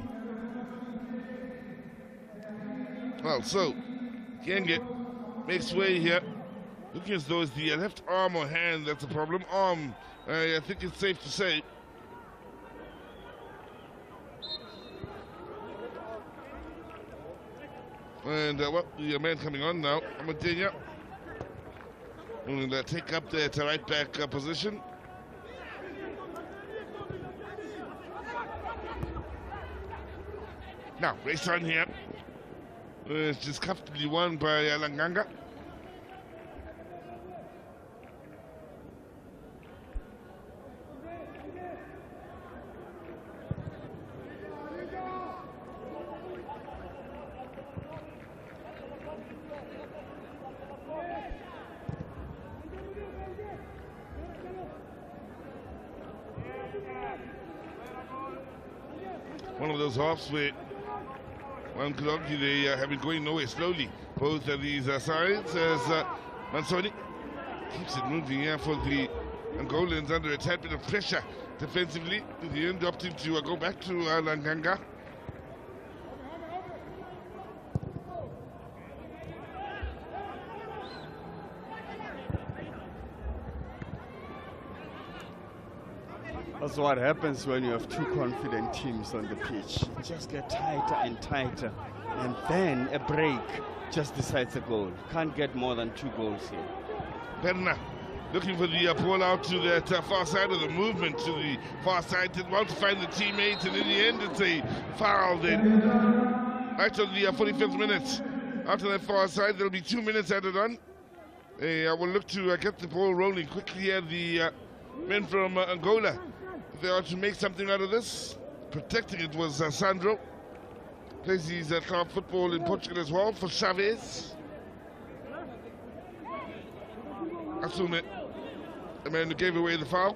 Well, so Kenge makes way here. Looking as though it's the left arm or hand that's a problem. Arm, I think it's safe to say. And well, the man coming on now, Amadenya. And take up the right back position. Now, race on here. It's just comfortably won by Langanga. One of those halves where one could argue they have been going nowhere slowly. Both of these sides as Mansoni keeps it moving here for the Angolans under a tad bit of pressure defensively. In the end, opting to go back to Langanga. That's what happens when you have two confident teams on the pitch. You just get tighter and tighter, and then a break just decides a goal. Can't get more than 2 goals here. Perna looking for the ball out to that far side of the movement to the far side. Didn't want to find the teammates, and in the end it's a foul then. Right on the 45th minute. Out to that far side, there'll be 2 minutes added on. I will look to get the ball rolling quickly here. The men from Angola, they are to make something out of this. Protecting it was Sandro. Plays his club football in Portugal as well for Chavez. Asume, the man who gave away the foul.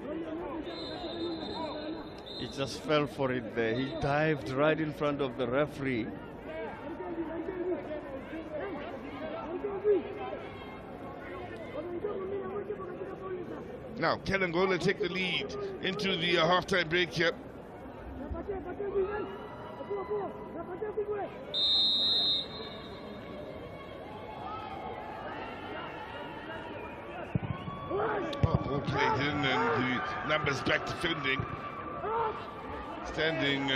He just fell for it there. He dived right in front of the referee. Now, can Angola take the lead into the half-time break here? Ball played in, and the numbers back defending. Standing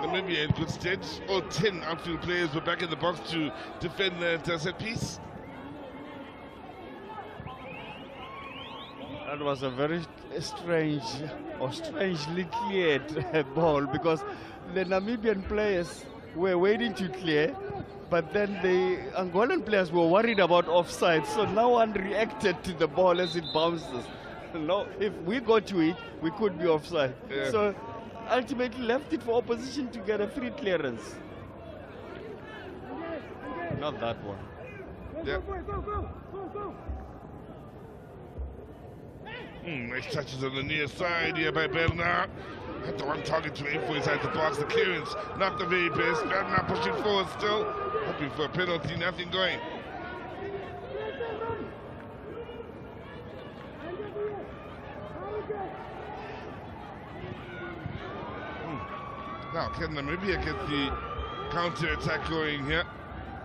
Namibia in good stead. All 10 outfield players were back in the box to defend that set piece. That was a very strange or strangely cleared ball, because the Namibian players were waiting to clear, but then the Angolan players were worried about offside, so no one reacted to the ball as it bounces. No, if we got to it, we could be offside. Yeah. So ultimately left it for opposition to get a free clearance. Not that one. Yeah. Nice touches on the near side here by Bernard. Had the one target to aim for inside the box. The clearance, not the very best. Bernard pushing forward still. Hoping for a penalty, nothing going. Now, can Namibia get the counter-attack going here?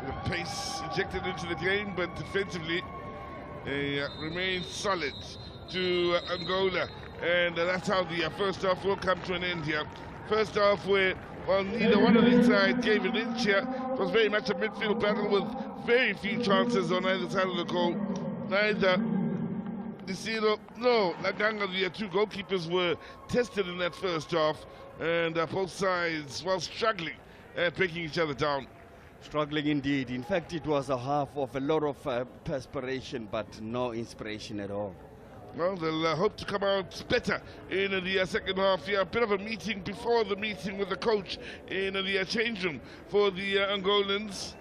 The pace injected into the game, but defensively, they remain solid to Angola. And that's how the first half will come to an end here. First half where, well, neither one of these sides gave an inch here. It was very much a midfield battle with very few chances on either side of the goal. Neither Desiro, no, Laganga, the two goalkeepers were tested in that first half. And both sides, well, struggling at breaking each other down. Struggling indeed. In fact, it was a half of a lot of perspiration, but no inspiration at all. Well, they'll hope to come out better in the second half. Yeah, a bit of a meeting before the meeting with the coach in the change room for the Angolans.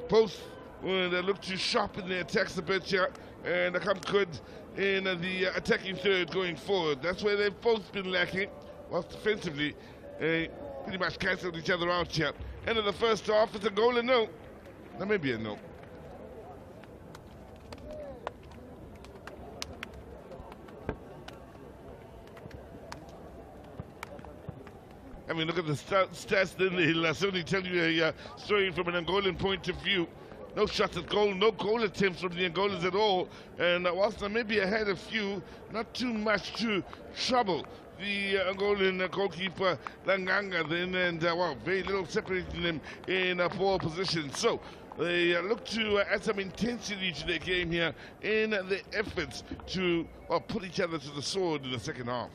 Both they look to sharpen their attacks a bit here and come good in the attacking third going forward. That's where they've both been lacking. Whilst defensively, pretty much cancelled each other out here. End of the first half, it's Angola, no. Namibia, no. I mean, look at the stats, then they'll certainly tell you a story from an Angolan point of view. No shots at goal, no goal attempts from the Angolans at all. And whilst Namibia had a few, not too much to trouble the Angolan goalkeeper Langanga then, and well, very little separating them in a poor position. So they look to add some intensity to their game here in the efforts to put each other to the sword in the second half.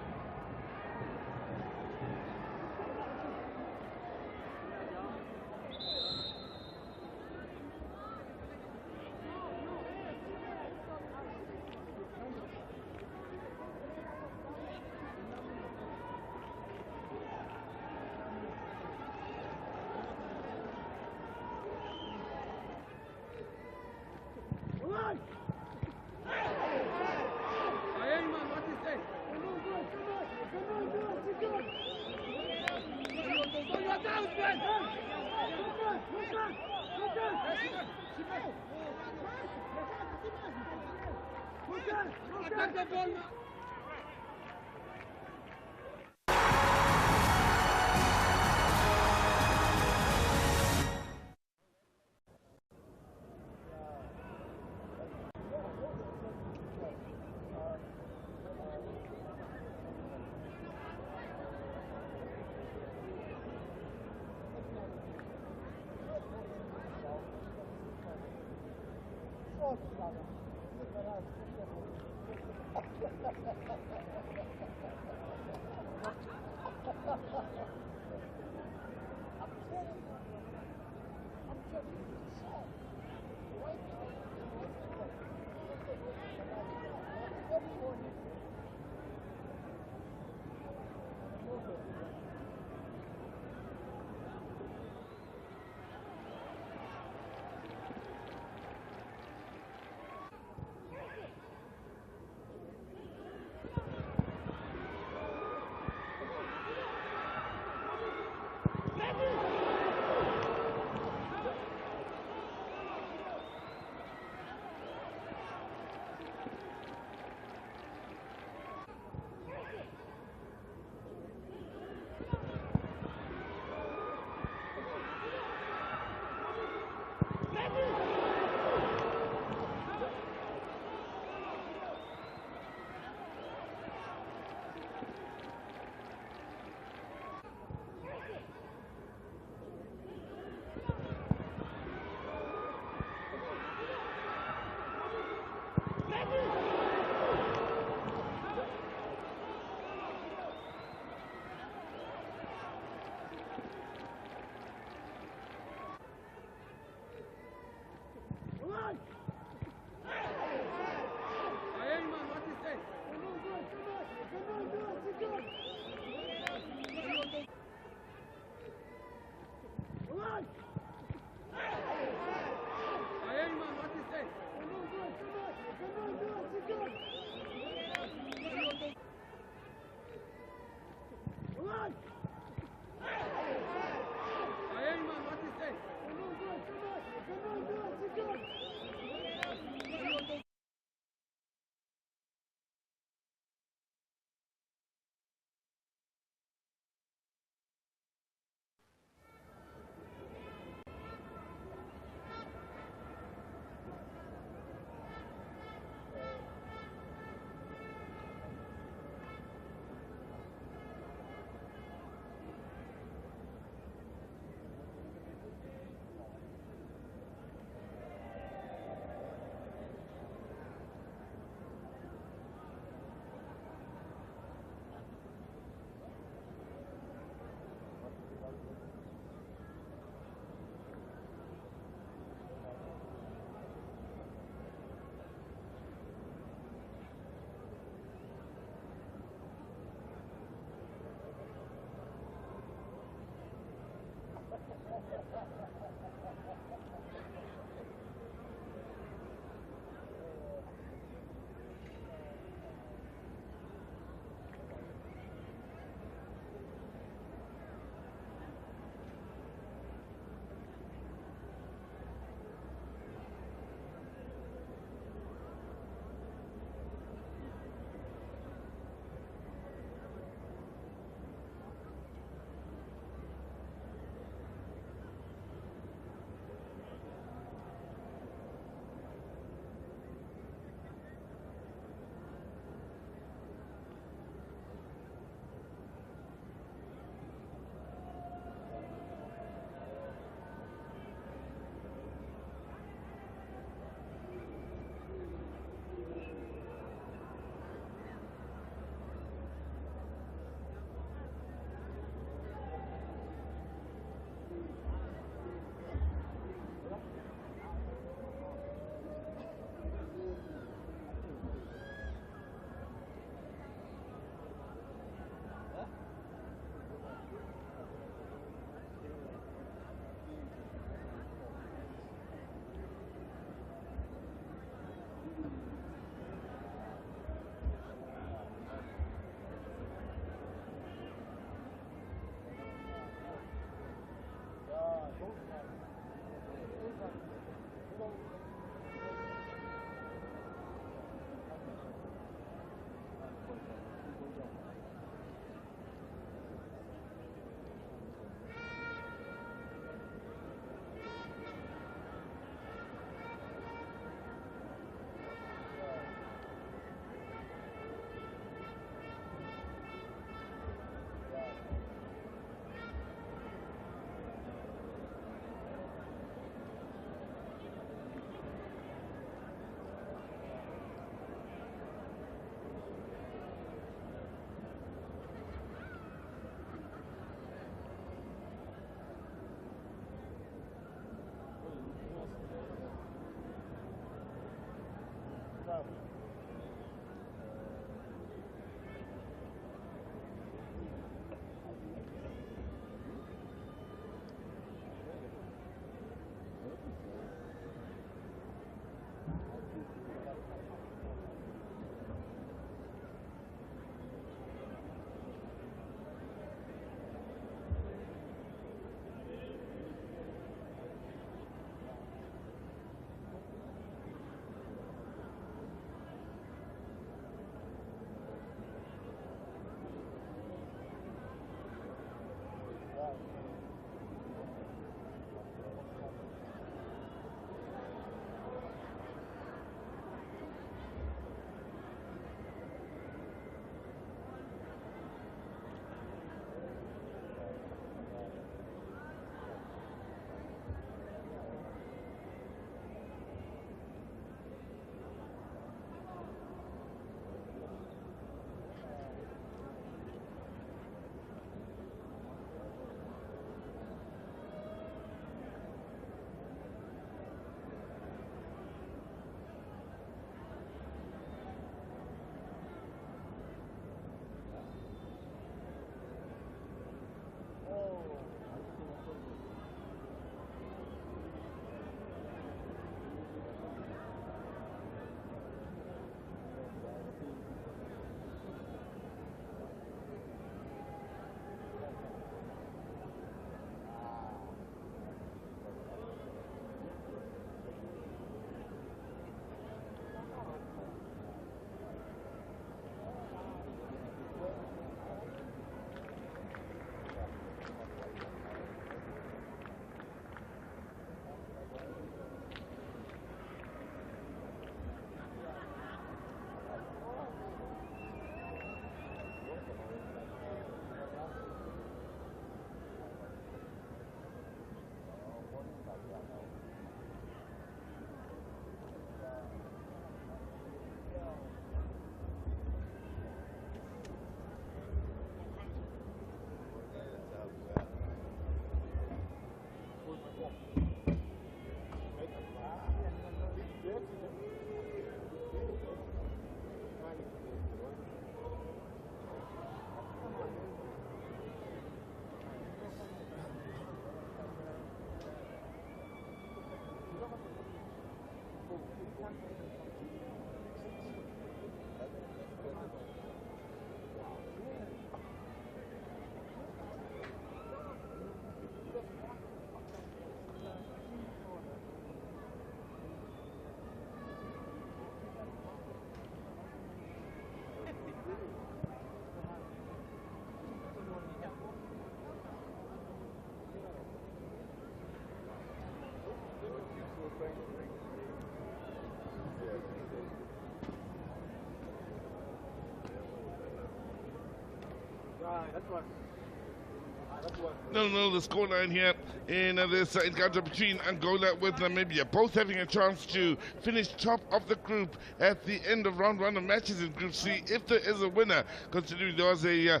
No, the scoreline here in this encounter between Angola with Namibia, both having a chance to finish top of the group at the end of round one of matches in Group C, if there is a winner, considering there was a 1-1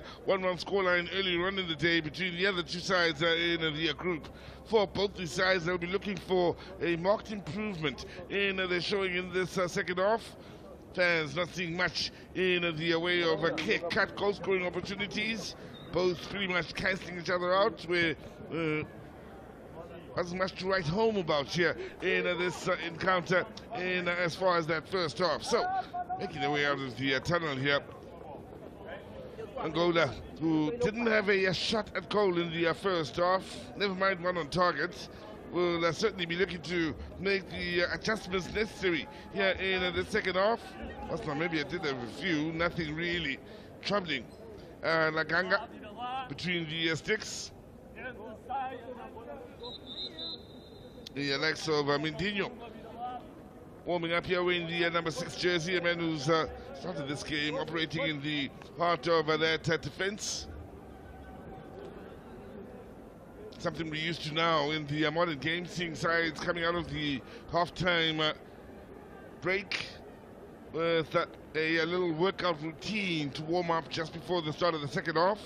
scoreline earlier on in the day between the other two sides in the group. For both these sides, they'll be looking for a marked improvement in their showing in this second half. Fans not seeing much in the way of clear-cut goal-scoring opportunities. Both pretty much cancelling each other out, where wasn't much to write home about here in this encounter in as far as that first half. So, making their way out of the tunnel here. Angola, who didn't have a shot at goal in the first half, never mind one on target, will certainly be looking to make the adjustments necessary here in the second half. Whilst Namibia did have a few, nothing really troubling. Laganga between the sticks. The likes of Mindinho warming up here wearing the number 6 jersey, a man who's started this game operating in the heart of that defense. Something we're used to now in the modern game, seeing sides coming out of the half-time break with a little workout routine to warm up just before the start of the second half.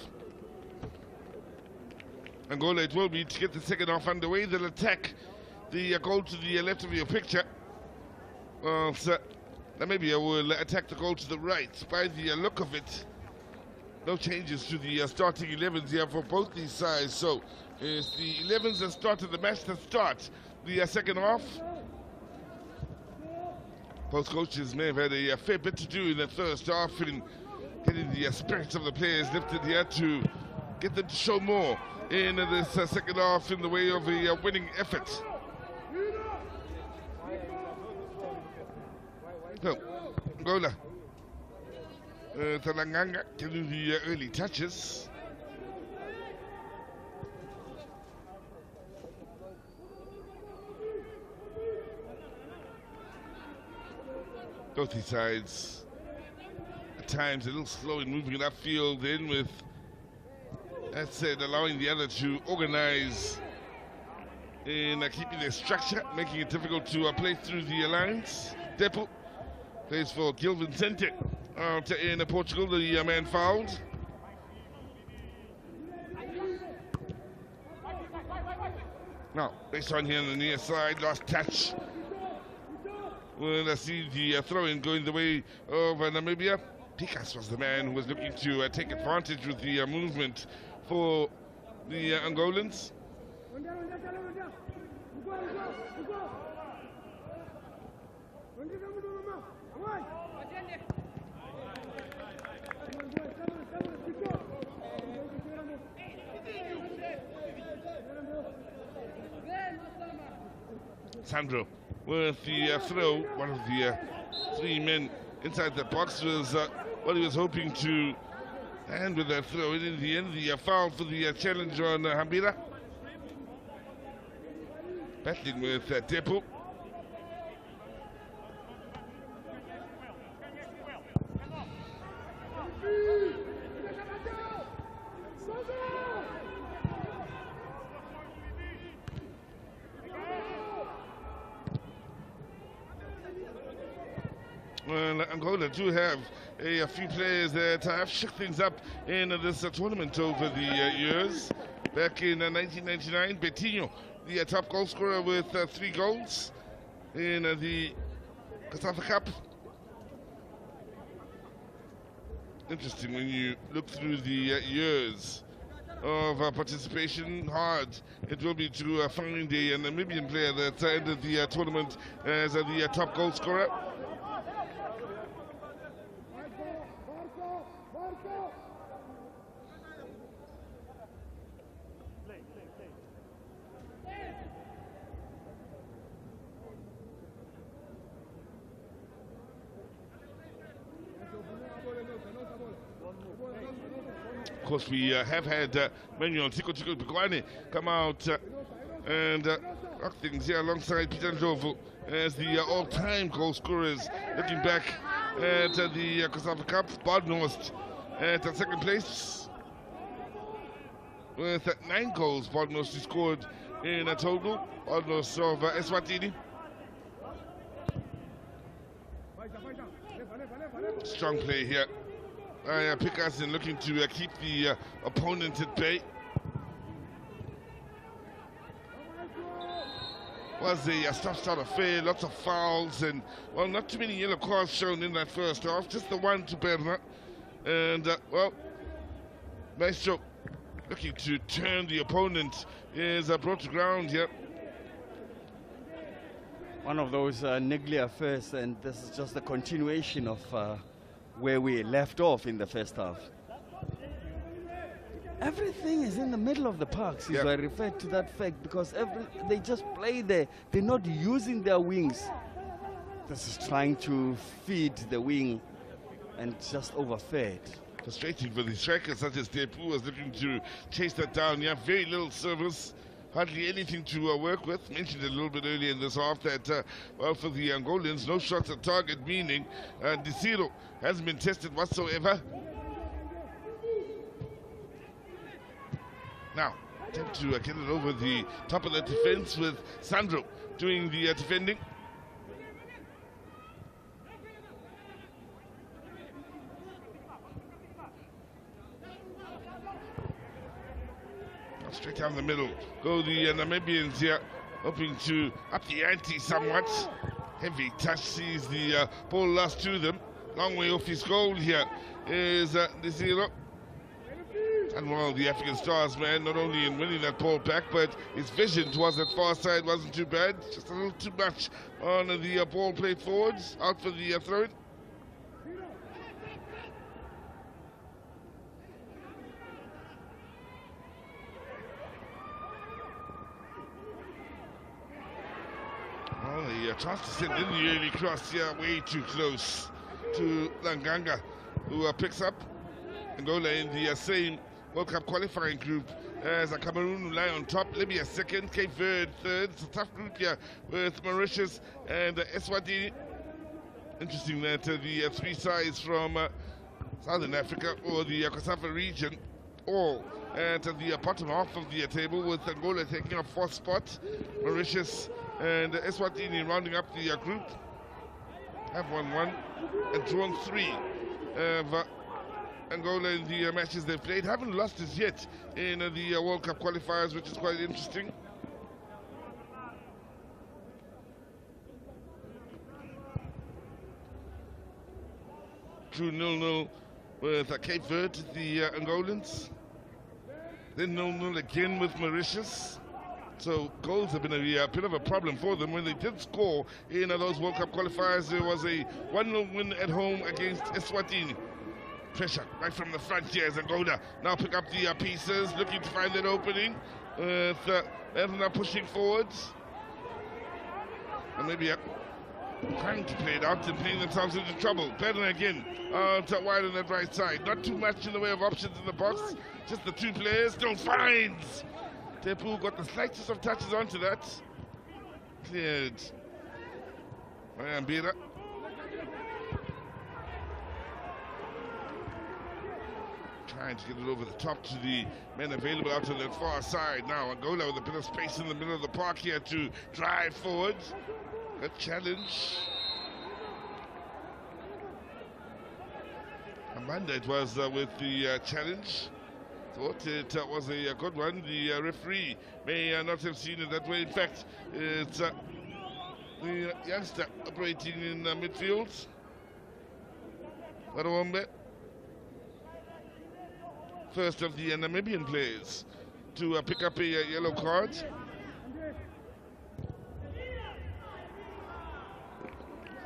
Angola it will be to get the second half underway. They'll attack the goal to the left of your picture. Well, Namibia will attack the goal to the right. By the look of it, no changes to the starting 11s here for both these sides. So it's the 11s that started the match that start the second half. Both coaches may have had a fair bit to do in the first half in getting the spirits of the players lifted here to get them to show more in this second half in the way of a winning effort. So, Angola, Talanganga getting the early touches. Both these sides at times a little slow in moving it upfield in with, that said, allowing the other to organize in keeping their structure, making it difficult to play through the lines. Depo plays for Gil Vicente out in Portugal, the man fouled. Now, based on here on the near side, last touch. We'll see the throw-in going the way of Namibia. Picas was the man who was looking to take advantage with the movement for the Angolans. Sandro with the throw. One of the three men inside the box was what he was hoping to end with that throw. In the end, the foul for the challenge on Hambira. Battling with Depo. Well, Angola do have a few players that have shook things up in this tournament over the years. Back in 1999, Betinho, the top goal scorer with 3 goals in the COSAFA Cup. Interesting when you look through the years of participation. Hard it will be to find a Namibian player that ended the tournament as the top goal scorer. Of course, we have had Manuel Tiko Bikwane come out and rock things here alongside Peter Ndlovu as the all-time goal scorers. Looking back at the COSAFA Cup, Badenhorst at second place with 9 goals. Badenhorst scored in a total. Badenhorst of Eswatini. Strong play here. Picas in looking to keep the opponent at bay. Was a stop-start affair, lots of fouls, and, well, not too many yellow cards shown in that first half, just the one to Berna. And, well, Maestro looking to turn the opponent is brought to ground here. One of those niggly affairs, and this is just a continuation of where we left off in the first half. Everything is in the middle of the park, since I referred to that fact, because they just play there. They're not using their wings. This is trying to feed the wing and just overfed. Frustrating for the strikers such as Depu was looking to chase that down. Yeah, very little service, hardly anything to work with. Mentioned it a little bit earlier in this half that, well, for the Angolans, no shots at target, meaning Desiro hasn't been tested whatsoever. Now, attempt to get it over the top of the defense with Sandro doing the defending. Now straight down the middle go the Namibians here, hoping to up the ante somewhat. Heavy touch sees the ball lost to them. Long way off his goal here is the 0. And well, the African Stars, man, not only in winning that ball back, but his vision towards that far side wasn't too bad. Just a little too much on the ball played forwards. Out for the throw-in. Well, a chance to send in the early cross here, way too close to Langanga, who picks up Angola in the same World Cup qualifying group as Cameroon, who lie on top. Libya second, Cape Verde third. It's a tough group here with Mauritius and Eswatini. Interesting that the three sides from Southern Africa or the COSAFA region all at the bottom half of the table, with Angola taking up 4th spot, Mauritius and Eswatini rounding up the group. Have won 1 and drawn 3 of Angola in the matches they've played. Haven't lost as yet in the World Cup qualifiers, which is quite interesting. Drew 0-0 with Cape Verde, the Angolans. Then 0-0 again with Mauritius. So goals have been a bit of a problem for them. When they did score in those World Cup qualifiers, there was a 1-0 win at home against Eswatini. Pressure right from the front here as Angola now pick up the pieces, looking to find that opening. They're pushing forwards. And maybe trying to play it out and playing themselves into trouble. Better again out wide on that right side. Not too much in the way of options in the box. Just the two players. No finds. Tepu got the slightest of touches onto that. Cleared. Mbira. Trying to get it over the top to the men available out on that far side. Now Angola with a bit of space in the middle of the park here to drive forward. Good challenge. Amanda it was with the challenge. Thought it was a good one. The referee may not have seen it that way. In fact, it's the youngster operating in midfield. Warawombe. First of the Namibian players to pick up a yellow card.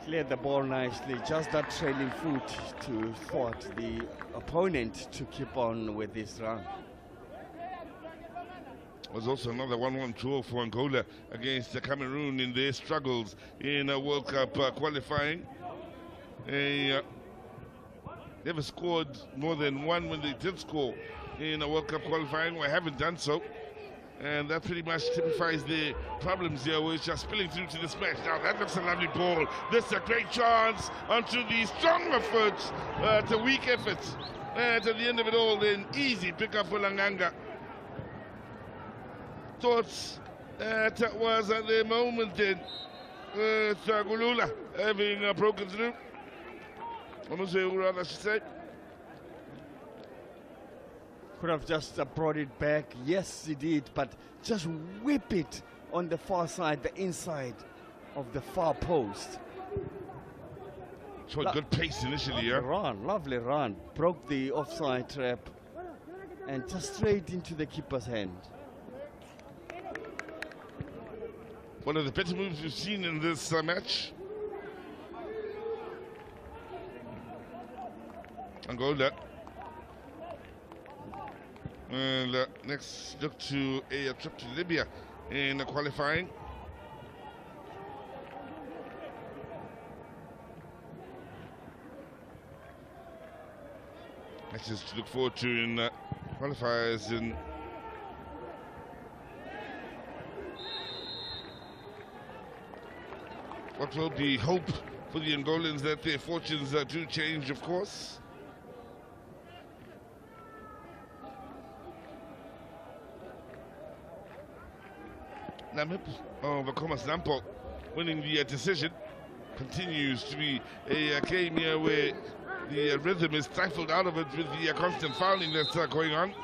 Cleared the ball nicely, just that trailing foot to thwart the opponent to keep on with this run. Was also another 1-1 draw for Angola against Cameroon in their struggles in World Cup qualifying. Never scored more than 1 when they did score in a World Cup qualifying, or haven't done so. And that pretty much typifies the problems here, which are spilling through to this match. Now that looks a lovely ball. This is a great chance onto the stronger foot, to weak effort. And at the end of it all, then easy pick up for Langanga. Thoughts that was at the moment then with Gulula having broken through. Almost I should say. Could have just brought it back. Yes, he did, but just whip it on the far side, the inside of the far post. Showed good pace initially, yeah. Lovely run. Broke the offside trap and just straight into the keeper's hand. One of the better moves we've seen in this match. Angola. And next look to a trip to Libya in qualifying. Matches to look forward to in qualifiers in what will be hope for the Angolans that their fortunes do change, of course. Namib of Thomas Nampo winning the decision. Continues to be a game here where the rhythm is stifled out of it with the constant fouling that's going on.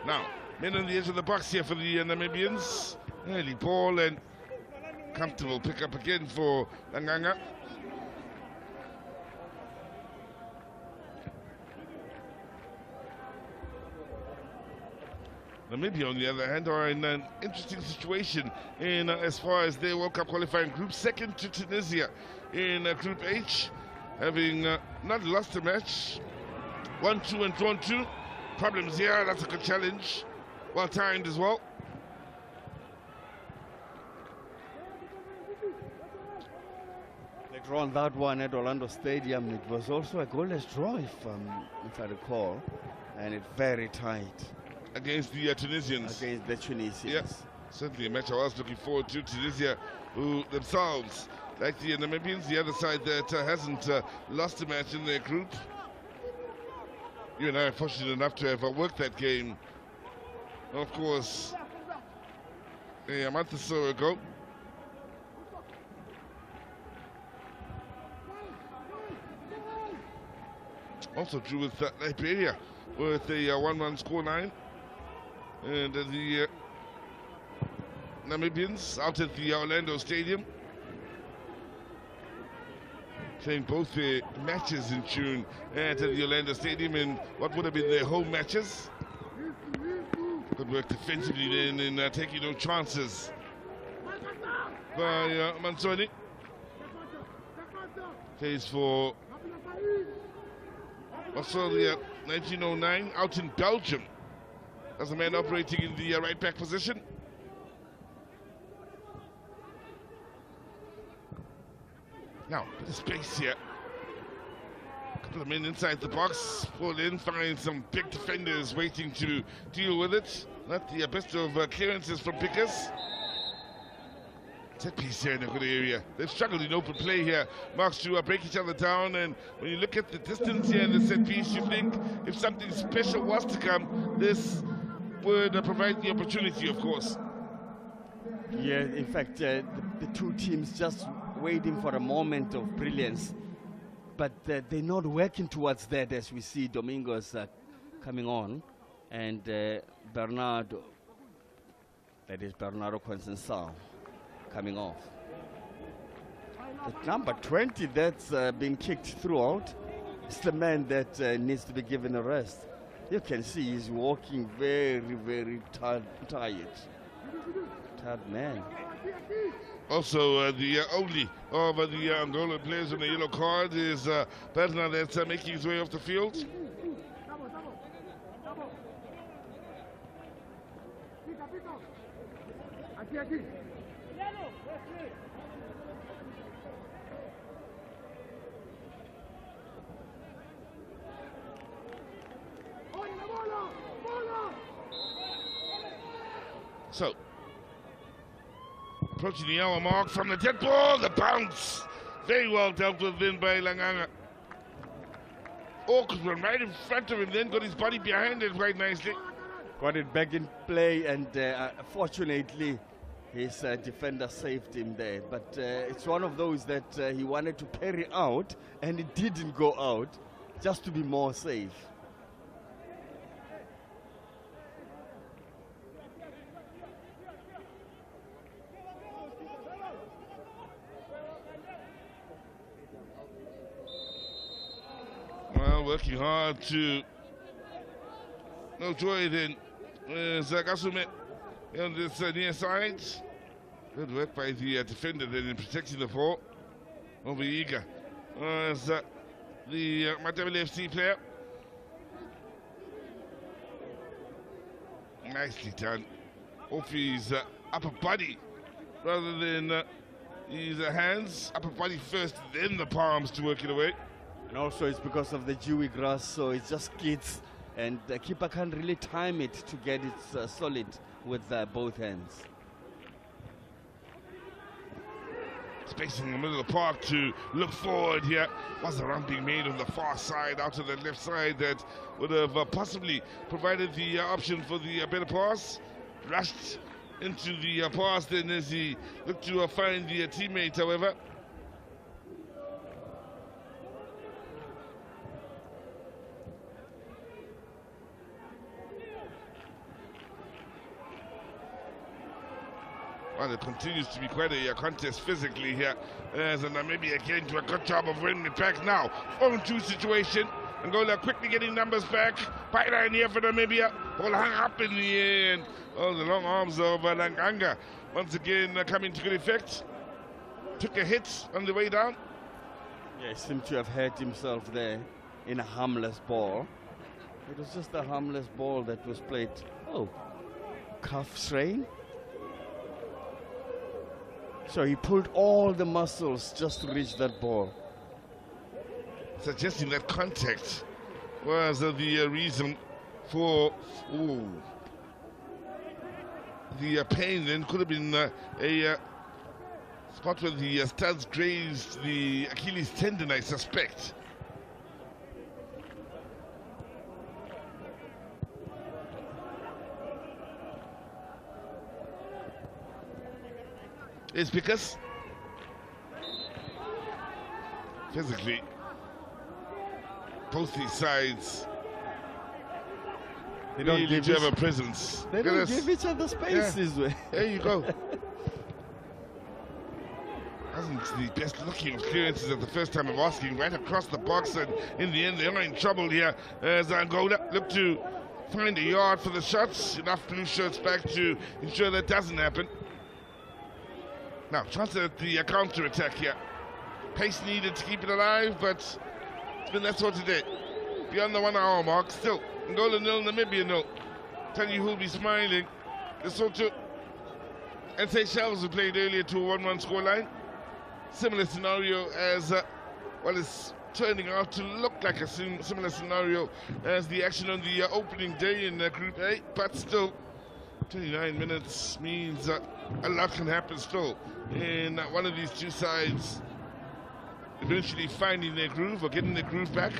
Now, men on the edge of the box here for the Namibians. Early ball and Comfortable pick up again for Langanga. Namibia, on the other hand, are in an interesting situation in as far as their World Cup qualifying group, second to Tunisia in Group H, having not lost a match, 1-2 and drawn 2. Problems here, that's a good challenge, well timed as well. They drawn that one at Orlando Stadium. It was also a goalless draw, if I recall, and it's very tight. Against the Tunisians. Against the Tunisians. Yes, certainly a match I was looking forward to. Tunisia, who themselves, like the Namibians, the other side that hasn't lost a match in their group. You and I are fortunate enough to have worked that game, of course, a month or so ago. Also drew with Liberia with a 1-1 scoreline. And the Namibians out at the Orlando Stadium, playing both their matches in June at the Orlando Stadium in what would have been their home matches. Good work defensively then in taking no chances by Manzoni. Plays for Australia 1909 out in Belgium as a man operating in the right back position. Now, bit of space here. A couple of men inside the box. Pull in, find some big defenders waiting to deal with it. Not the best of clearances from Pickers. Set piece here in a good area. They've struggled in open play here. Marks to break each other down, and when you look at the distance here in the set piece, you think if something special was to come, this would provide the opportunity, of course. Yeah, in fact, the two teams just waiting for a moment of brilliance, but they're not working towards that, as we see Domingos coming on, and Bernardo, that is Bernardo Conceição, coming off. The number 20 that's been kicked throughout is the man that needs to be given a rest. You can see he's walking very, very tired man. Also, the only of the Angola players on the yellow card is Berna, that's making his way off the field. So, approaching the hour mark from the dead ball, the bounce. Very well dealt with then by Langanga. Awkward one right in front of him, then got his body behind it quite nicely. Got it back in play, and fortunately his defender saved him there. But it's one of those that he wanted to parry out, and it didn't go out, just to be more safe. Working hard to no joy then Zagasume on this near side. Good work by the defender then in protecting the ball. Over eager as the Matebele FC player. Nicely done. Off his upper body rather than his hands. Upper body first, then the palms to work it away. And also it's because of the dewy grass, so it just skids, and the keeper can't really time it to get it solid with both hands. Space in the middle of the park to look forward here. Was a run being made on the far side, out to the left side, that would have possibly provided the option for the better pass. Rushed into the pass then as he looked to find the teammate, however. Well, it continues to be quite a contest physically here. As Namibia again do a good job of winning it back now. 0-2 situation. Angola quickly getting numbers back. Byline here for Namibia. All hung up in the air. And the long arms of Langanga once again coming to good effect. Took a hit on the way down. Yeah, he seemed to have hurt himself there in a harmless ball. It was just a harmless ball that was played. Oh, calf strain. So he pulled all the muscles just to reach that ball. Suggesting that contact was the reason for the pain. Then could have been a spot where the studs grazed the Achilles tendon, I suspect. It's because physically both these sides They don't really give do have each- a presence. They Look at don't this. give each other space Yeah. this way. There you go. Wasn't the best looking of clearances at the first time of asking, right across the box, and in the end they're in trouble here as Angola look to find a yard for the shots. Enough blue shirts back to ensure that doesn't happen. Now, chance at the counter attack here. Pace needed to keep it alive, but it's been that sort of day. Beyond the 1 hour mark, still Angola 0, Namibia 0. Tell you who'll be smiling. Lesotho and Seychelles who played earlier to a 1-1 scoreline. Similar scenario as well, it's turning out to look like a similar scenario as the action on the opening day in Group A, but still 29 minutes means a lot can happen still in one of these two sides eventually finding their groove or getting their groove back.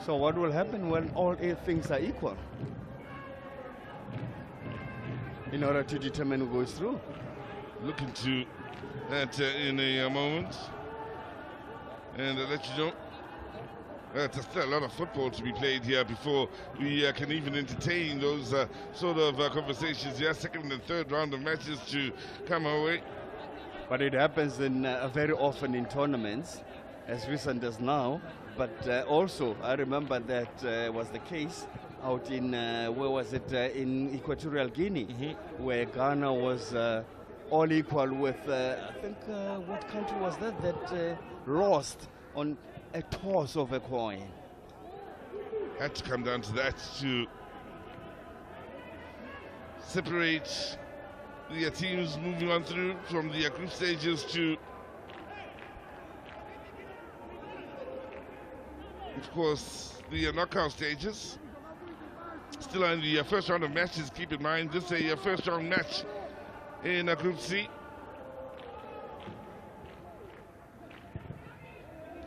So what will happen when all 8 things are equal? In order to determine who goes through. Looking to that in a moment, and I'll let you know. There's still a lot of football to be played here before we can even entertain those sort of conversations. Yeah, second and third round of matches to come our way. But it happens in very often in tournaments, as recent as now. But also, I remember that was the case out in, where was it, in Equatorial Guinea, where Ghana was all equal with, I think, what country was that lost on a toss of a coin. Had to come down to that to separate the teams moving on through from the group stages to, of course, the knockout stages. Still in the first round of matches. Keep in mind, this is a first round match in Group C.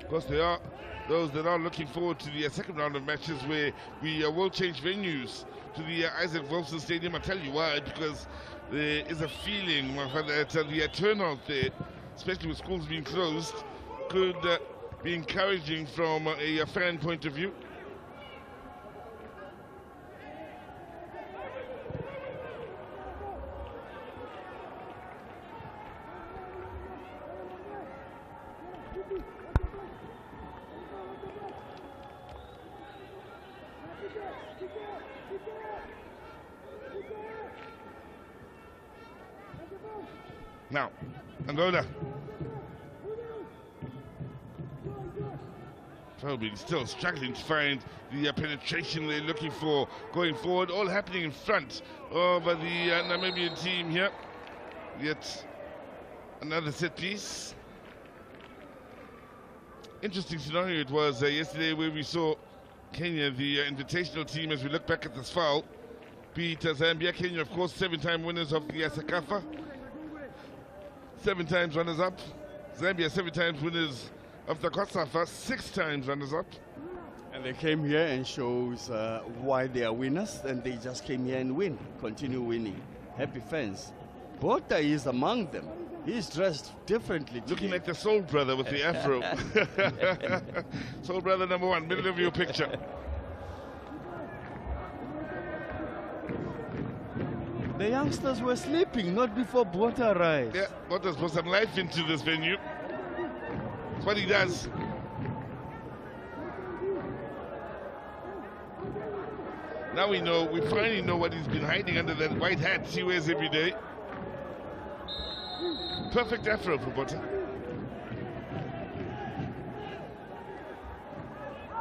Of course, there are those that are looking forward to the second round of matches where we will change venues to the Isaac Wilson Stadium. I'll tell you why, because there is a feeling that the turnout there, especially with schools being closed, could be encouraging from a fan point of view. Now, Angola. Probably still struggling to find the penetration they're looking for going forward. All happening in front of the Namibian team here. Yet another set piece. Interesting scenario it was yesterday where we saw Kenya, the invitational team, as we look back at this foul, beat Zambia. Kenya, of course, 7-time winners of the COSAFA. 7 times runners-up. Zambia 7 times winners of the COSAFA, 6 times runners-up. And they came here and shows why they are winners, and they just came here and win, continue winning. Happy fans. Bota is among them. He's dressed differently today. Looking like the Soul Brother with the afro. Soul Brother #1, middle of your picture. The youngsters were sleeping, not before Bota arrived. Yeah, Bota's put some life into this venue. That's what he does. Now we finally know what he's been hiding under that white hat he wears every day. Perfect afro for Bota.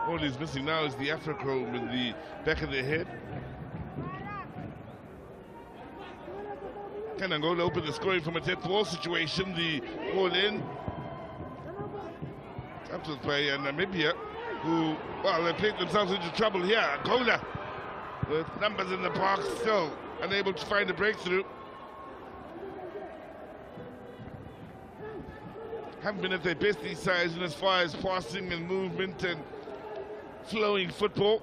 All he's missing now is the afrochrome in the back of the head. Can Angola open the scoring from a dead ball situation? The ball in. Up to by Namibia, who, well, they played themselves into trouble here. Angola, with numbers in the box, still unable to find a breakthrough. Haven't been at their best, these sides, in as far as passing and movement and flowing football.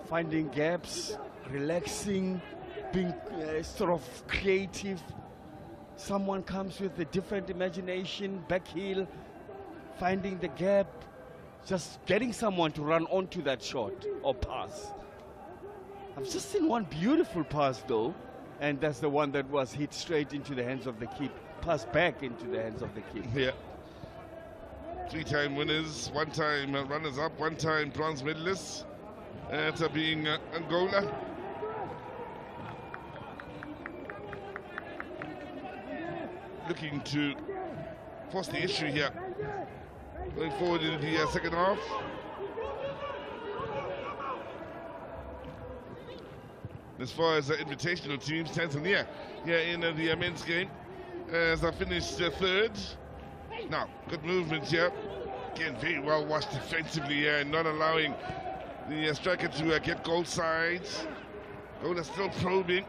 Finding gaps, relaxing, being sort of creative. Someone comes with a different imagination, back heel, finding the gap, just getting someone to run onto that shot or pass. I've just seen one beautiful pass though, and that's the one that was hit straight into the hands of the keeper. Pass back into the hands of the keeper. Yeah. 3-time winners, 1-time runners-up, 1-time bronze medalists. After being Angola. Looking to force the issue here. Going forward in the second half. As far as invitational teams, Tanzania here in the men's game as I finished third. Now, good movement here. Again, very well watched defensively here and not allowing the striker to get goal sides. Angola still probing.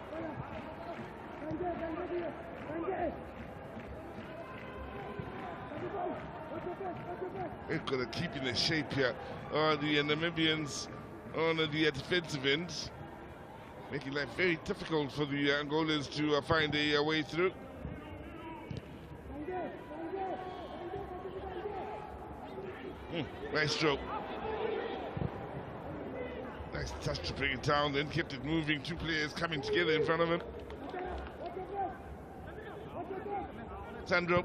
They're going to keep in the shape here. The Namibians on the defensive end, making life very difficult for the Angolans to find a way through. Nice stroke. Nice touch to bring it down, then kept it moving. Two players coming together in front of him. Sandro.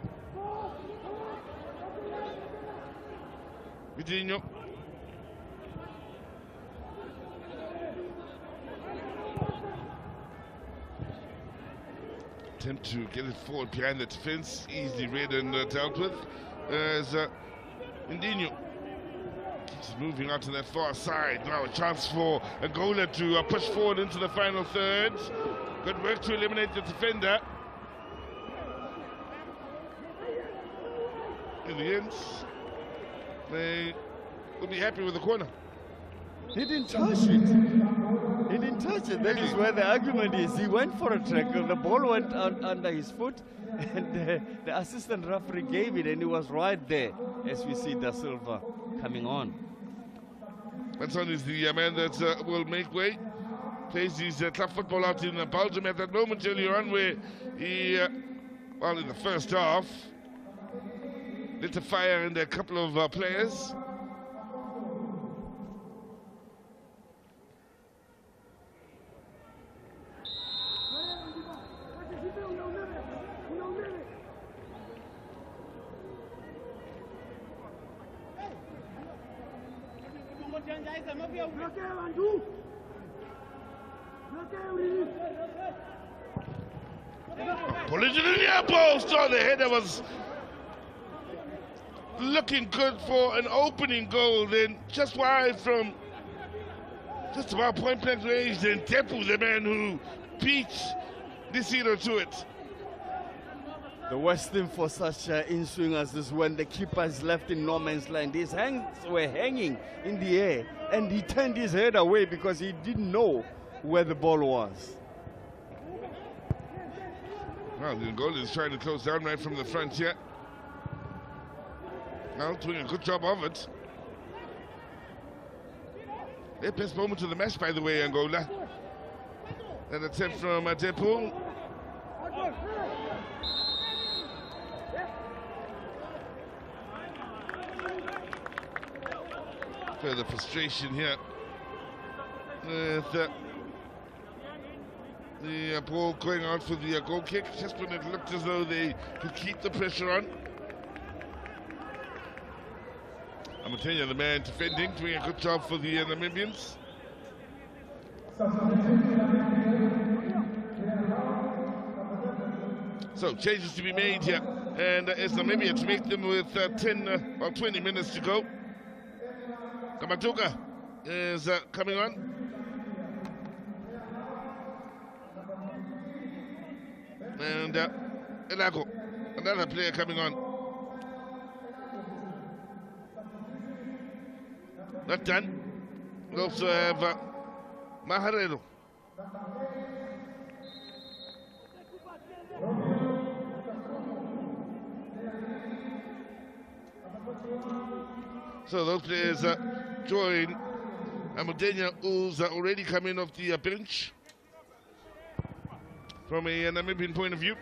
Vidinho. Attempt to get it forward behind the defense. Easily read and dealt with. As Vidinho keeps moving out to that far side. Now a chance for Angola to push forward into the final third. Good work to eliminate the defender. In the end, they will be happy with the corner. He didn't touch it. He didn't touch it. That is where the argument is. He went for a tackle. The ball went under his foot, and the assistant referee gave it, and he was right there as we see Da Silva coming on. Benson is the man that will make way. Plays his club football out in Belgium at that moment earlier on where he, well, in the first half, lit a fire in a couple of players. Collision in the air post. Oh, the header was looking good for an opening goal, then just wide from just about point blank range. Then Tepu, the man who beat Disino to it. The worst thing for such in-swingers is when the keeper is left in no man's land. His hands were hanging in the air, and he turned his head away because he didn't know where the ball was. Well, the Angola is trying to close down right from the front here. Well, doing a good job of it. Their best moment of the match, by the way, Angola. That attempt from Tepu. Further frustration here with The ball going out for the goal kick, just when it looked as though they could keep the pressure on. I'm going to tell you, the man defending, doing a good job for the Namibians. So, changes to be made here, and it's Namibia to make them with 10 or 20 minutes to go. Kamatuka is coming on. And Elago, another player coming on. Not done. We also have Maharero. So those players join Amudenya, who's already coming off the bench from a Namibian point of view.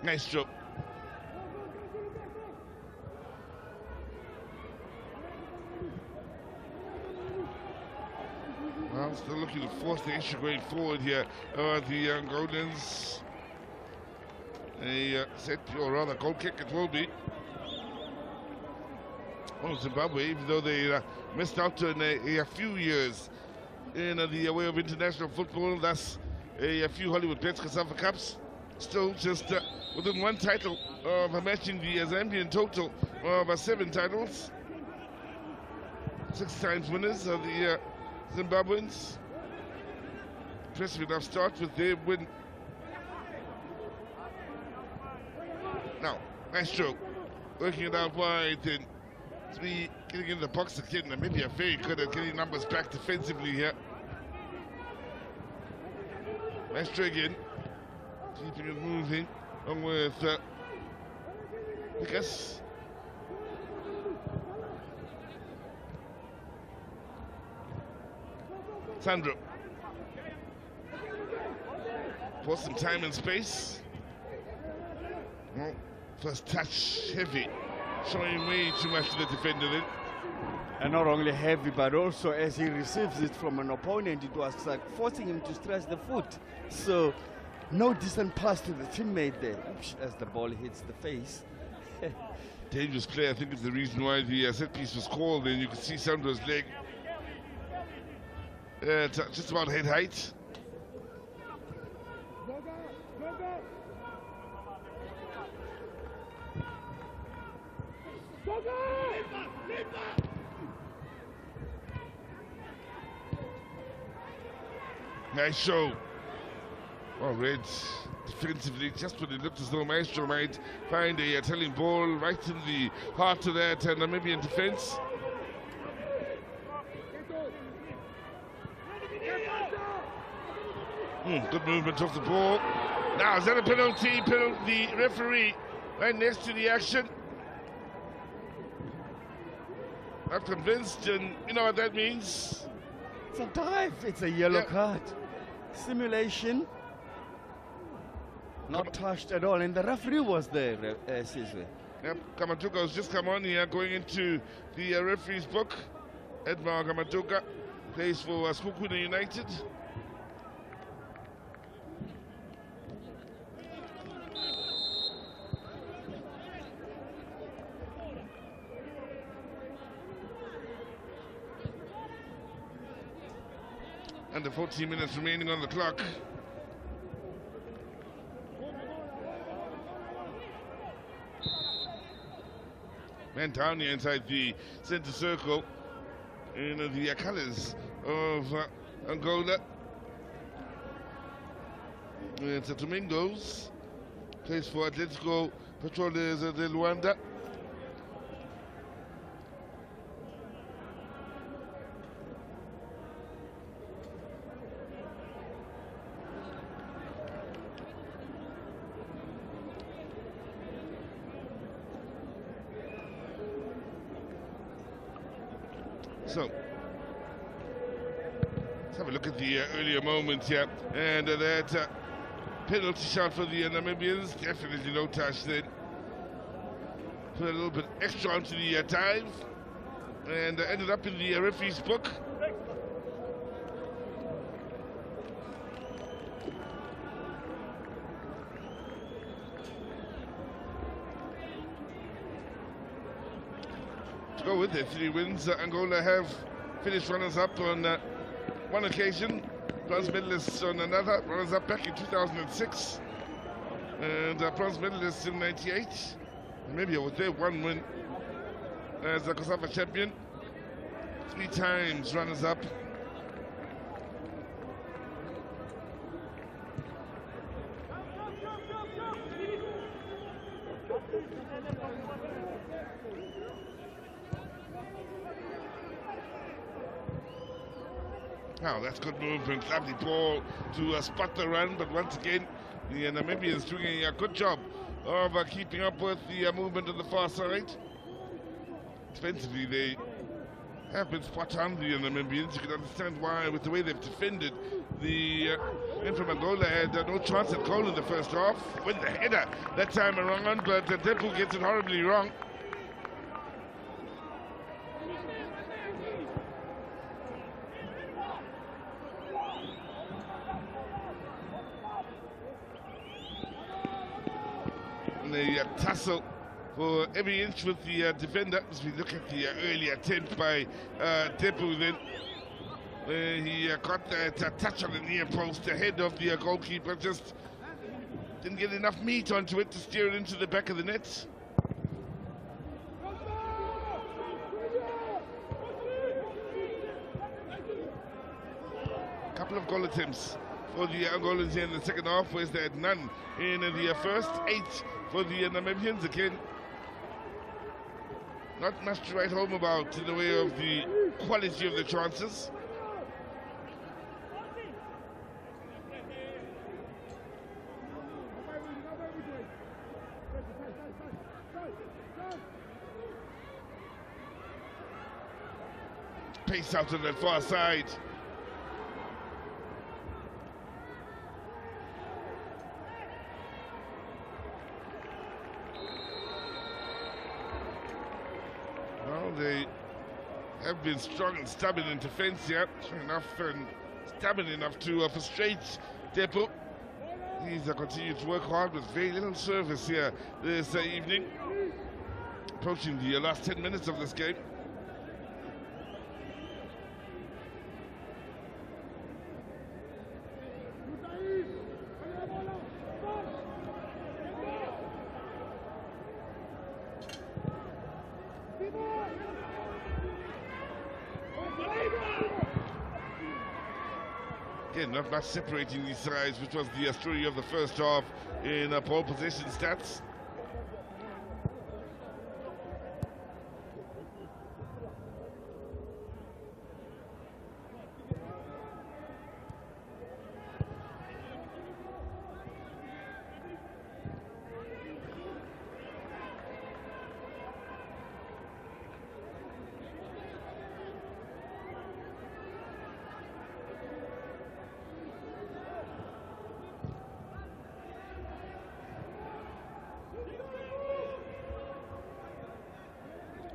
Nice job. Well, still looking to force the issue going forward here. The Angolans. A set, or rather goal kick it will be. Well, Zimbabwe, even though they missed out on a few years in the way of international football, thus a few Hollywood Bets COSAFA Cups, still just within one title of matching the Zambian total of 7 titles. 6 times winners of the Zimbabweans. Impressive enough start with their win. Now, nice stroke. Working it out wide and getting in the box again. Namibia very good at getting numbers back defensively here. Nice stroke again. Keeping it moving. Along with Lucas. Sandro. For some time and space. Well, first touch heavy. Showing way too much to the defender then. And not only heavy, but also as he receives it from an opponent, it was like forcing him to stretch the foot. So, no decent pass to the teammate there, as the ball hits the face. Dangerous play, I think, is the reason why the set piece was called. And you can see Sandro's leg. It's just about head height. Nice show. Oh, Reds defensively, just when it looked as though Maestro might find a telling ball right in the heart of that Namibian defense. Good movement off the ball. Now, is that a penalty? The referee right next to the action. Not convinced, and you know what that means? It's a dive. It's a yellow card. Simulation. Not touched at all, and the referee was there, Sizwe. Yep, Kamatuka has just come on here, going into the referee's book. Edmar Kamatuka plays for Skukuna United. Under 14 minutes remaining on the clock. Man down here inside the center circle in the colors of Angola. It's a Domingos, plays for Atletico Petroles de Luanda. So, let's have a look at the earlier moments here. And that penalty shot for the Namibians, definitely no touch then. Put a little bit extra onto the time, and ended up in the referee's book. To go with their 3 wins, Angola have finished runners-up on one occasion, bronze medalists on another, runners-up back in 2006, and bronze medalists in 98. Namibia was their 1 win as a COSAFA champion, 3 times runners-up. Now that's good movement, lovely ball to spot the run, but once again the Namibians doing a good job of keeping up with the movement on the far side. Defensively they have been spot on, the Namibians. You can understand why with the way they've defended. The men from Angola had no chance at goal in the first half with the header that time around, but Depu gets it horribly wrong. The tussle for every inch with the defender. As we look at the early attempt by Depu, then he got that touch on the near post ahead of the goalkeeper, just didn't get enough meat onto it to steer it into the back of the net. Couple of goal attempts for the Angolans here in the second half, whereas they had none in the first. 8 for the Namibians. Again, not much to write home about in the way of the quality of the chances. Pace out on the far side. They have been strong and stubborn in defence here, strong enough and stubborn enough to frustrate Depu. He's continued to work hard with very little service here this evening, approaching the last 10 minutes of this game. Again, not much separating these sides, which was the story of the first half in ball possession stats.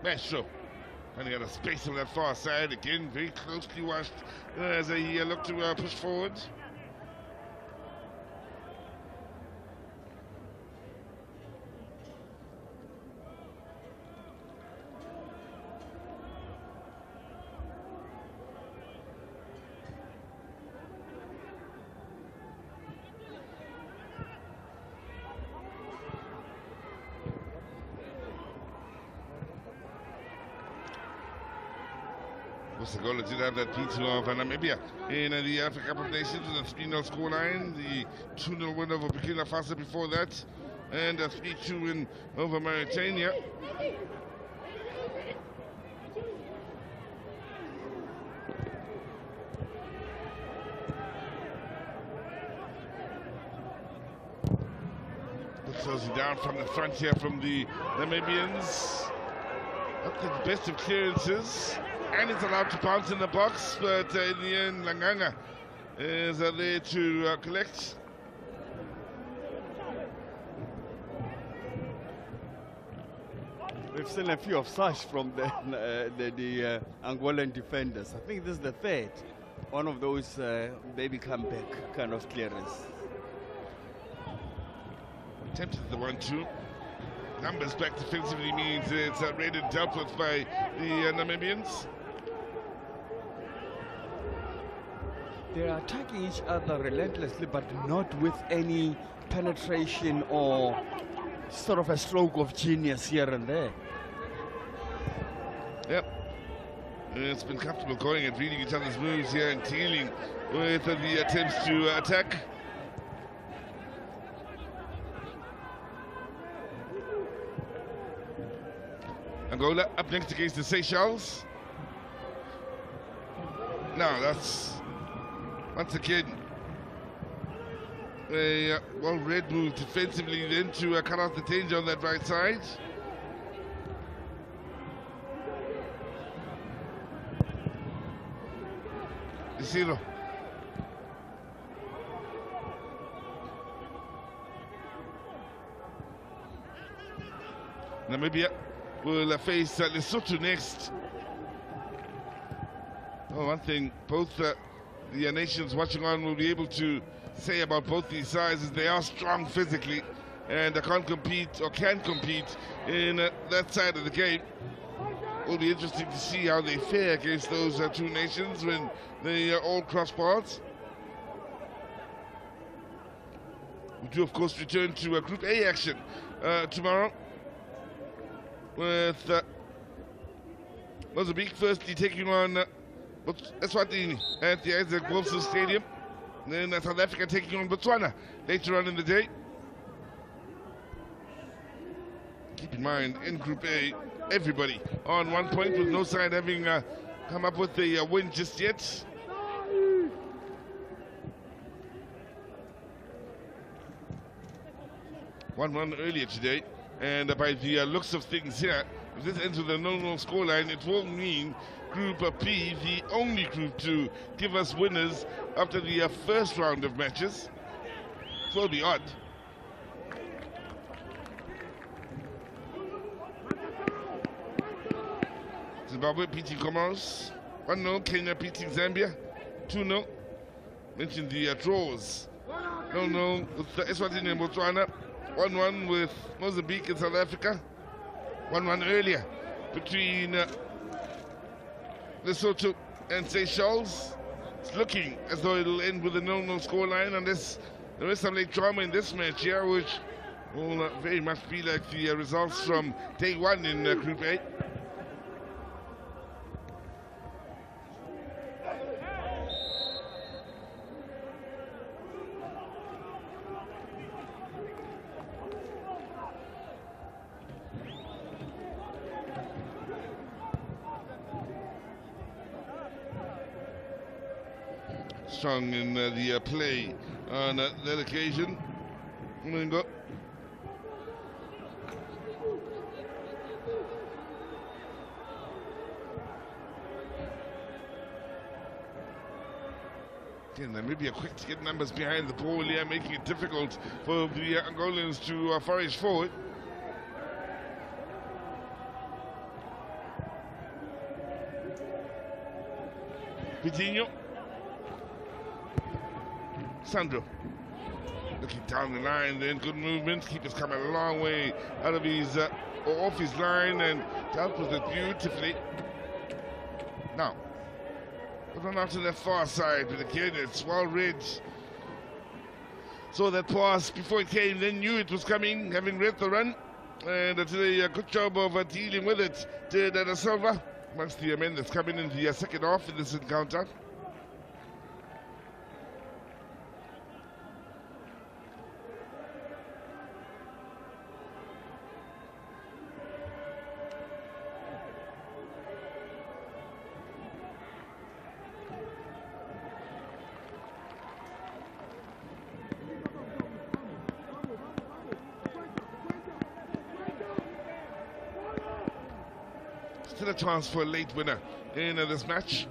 Maestro, and he got a space on that far side again, very closely watched as he looked to push forward. Angola did have that beating of Namibia in the Africa Cup of Nations with a 3-0 scoreline. The 2-0 win over Burkina Faso before that, and a 3-2 win over Mauritania. Closing down from the front here from the Namibians. Not the best of clearances. and it's allowed to bounce in the box, but in the end, Langanga is there to collect. We've seen a few of such from the Angolan defenders. I think this is the third. One of those baby comeback kind of clearance. Attempted the 1-2. Numbers back defensively means it's read and dealt with by the Namibians. They're attacking each other relentlessly, but not with any penetration or sort of a stroke of genius here and there. Yep. It's been comfortable going and reading each other's moves here and dealing with the attempts to attack. Angola up next against the Seychelles. Now that's once again a well-read move defensively then to cut out the danger on that right side. Zero. Namibia will face Lesotho next. Oh, one thing both the nations watching on will be able to say about both these sides is they are strong physically and can't compete or can compete in that side of the game. Will be interesting to see how they fare against those two nations when they all cross paths. We do, of course, return to Group A action tomorrow with Mozambique firstly taking on Eswatini at the Isaac Wolfson Stadium. Then South Africa taking on Botswana later on in the day. Keep in mind, in Group A, everybody on 1 point with no side having come up with a win just yet. One earlier today, and by the looks of things here, if this ends with a no-no scoreline, it will mean Group B, the only group to give us winners after the first round of matches. It will be odd. Zimbabwe beating Comoros, 1-0. Kenya beating Zambia, 2-0. Mentioned the draws. 0-0 with Eswatini and Botswana, 1-1 with Mozambique and South Africa, 1-1 earlier between Lesotho and Seychelles. It's looking as though it'll end with a 0-0 scoreline unless there is some late drama in this match here, which will very much be like the results from day one in Group A. Strong in the play on that occasion. Mungo. Again, Namibia quick to get numbers behind the ball here, making it difficult for the Angolans to forage forward. Vitinho. Sandro looking down the line, then good movement. Keeper's coming a long way out of his or off his line and dealt with it beautifully. Now, run out to the far side, but again it's well read. Saw that pass before it came, then knew it was coming, having read the run, and did a good job of dealing with it. Did Da Silva amongst the men that's coming in the second half in this encounter. Still a chance for a late winner in this match.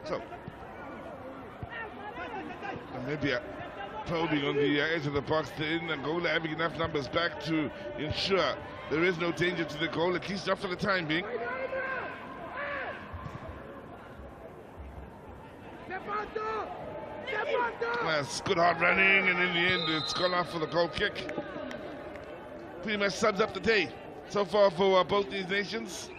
So, Namibia probing on the edge of the box, in Angola having enough numbers back to ensure there is no danger to the goal, at least not for the time being. That's good hard running, and in the end it's gone off for the goal kick. Pretty much sums up the day so far for both these nations.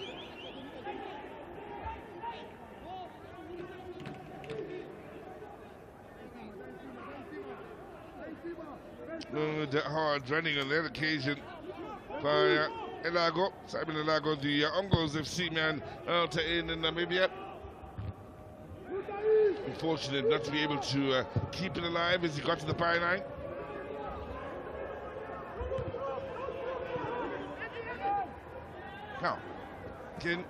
Good hard running on that occasion by Elago, Simon Elago, the Ongos FC man out in Namibia. Unfortunate not to be able to keep it alive as he got to the byline. Now, again,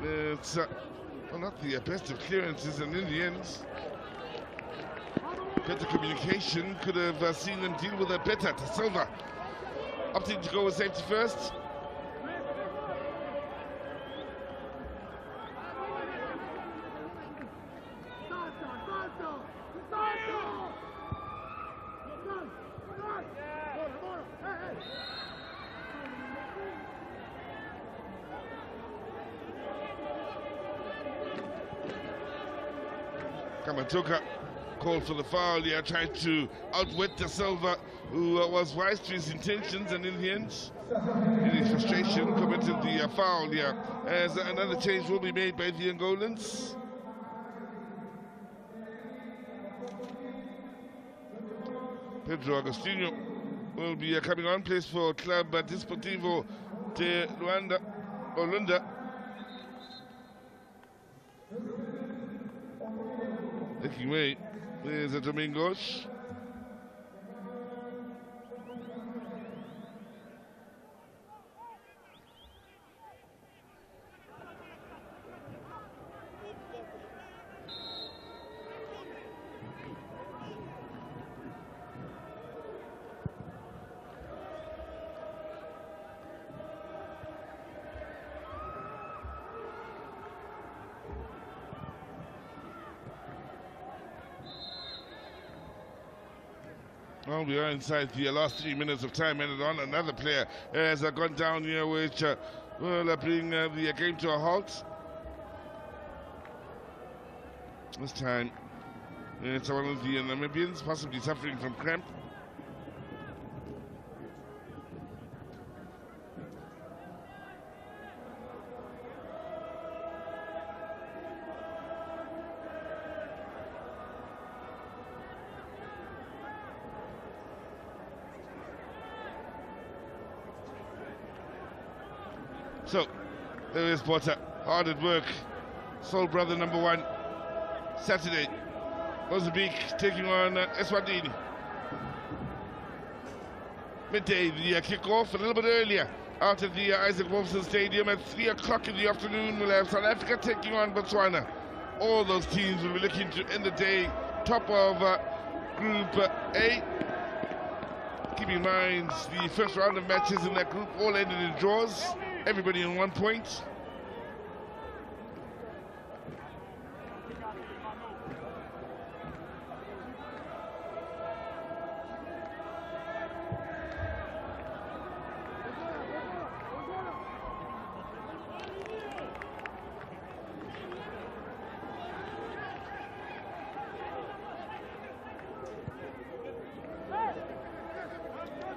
it's well, not the best of clearances, and in the end, better communication could have seen them deal with it better. De Silva opting to go with safety first. Kamatoka called for the foul here, tried to outwit De Silva, who was wise to his intentions, and in the end, in his frustration, committed the foul here, as another change will be made by the Angolans. Pedro Agostinho will be coming on, plays for Club Desportivo de Luanda. Making way is Domingos. Well, we are inside the last 3 minutes of time added on. Another player has gone down here, which will bring the game to a halt. This time, it's one of the Namibians, possibly suffering from cramp. So, there is Potter, hard at work. Soul Brother number 1, Saturday. Mozambique taking on Eswatini. Midday, the kick-off a little bit earlier out at the Isaac Wolfson Stadium at 3 o'clock in the afternoon. We'll have South Africa taking on Botswana. All those teams will be looking to end the day top of Group A. Keep in mind, the first round of matches in that group all ended in draws. Everybody on 1 point.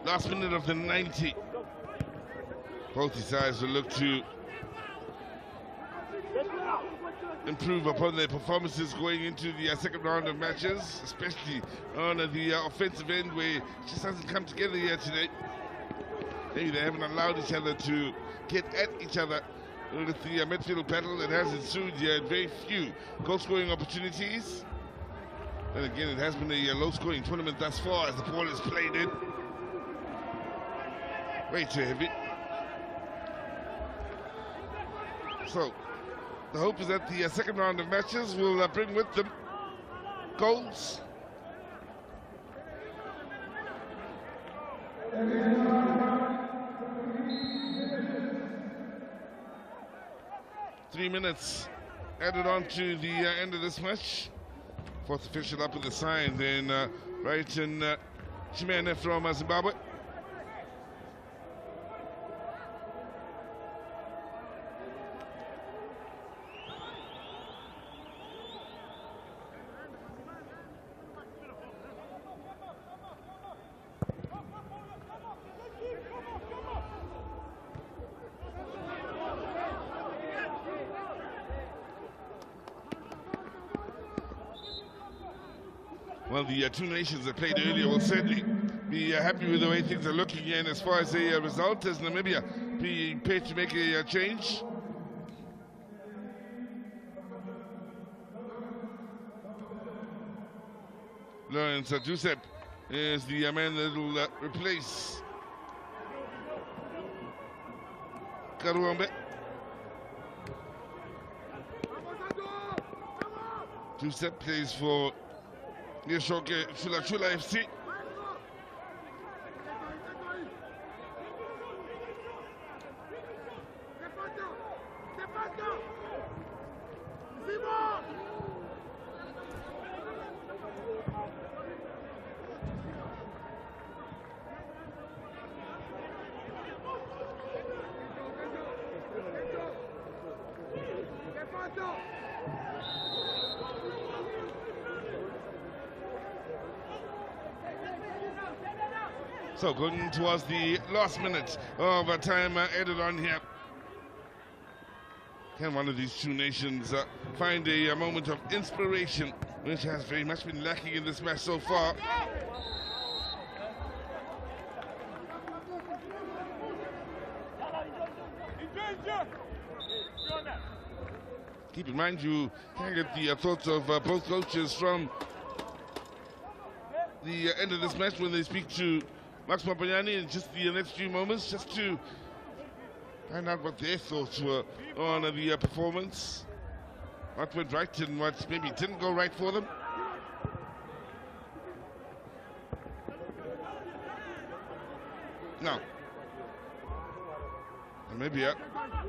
Last minute of the 90. Both sides will look to improve upon their performances going into the second round of matches, especially on the offensive end, where it just hasn't come together yet today. Maybe they haven't allowed each other to get at each other with the midfield battle that has ensued here. Very few goal-scoring opportunities. And again, it has been a low-scoring tournament thus far as the ball is played in. Way too heavy. So the hope is that the second round of matches will bring with them goals. Three minutes added on to the end of this match. Fourth official up with the sign, then right in Chimene from Zimbabwe. Well, the two nations that played earlier will certainly be happy with the way things are looking, and as far as a result, as Namibia be prepared to make a change. Lawrence Joseph is the man that will replace Karuambe. Joseph plays for Yeshoke Chula FC. So going towards the last minute of time added on here. Can one of these two nations find a moment of inspiration, which has very much been lacking in this match so far? Keep in mind, you can get the thoughts of both coaches from the end of this match when they speak to Max Mapanyani in just the next few moments, just to find out what their thoughts were on the performance, what went right and what maybe didn't go right for them. Now, Namibia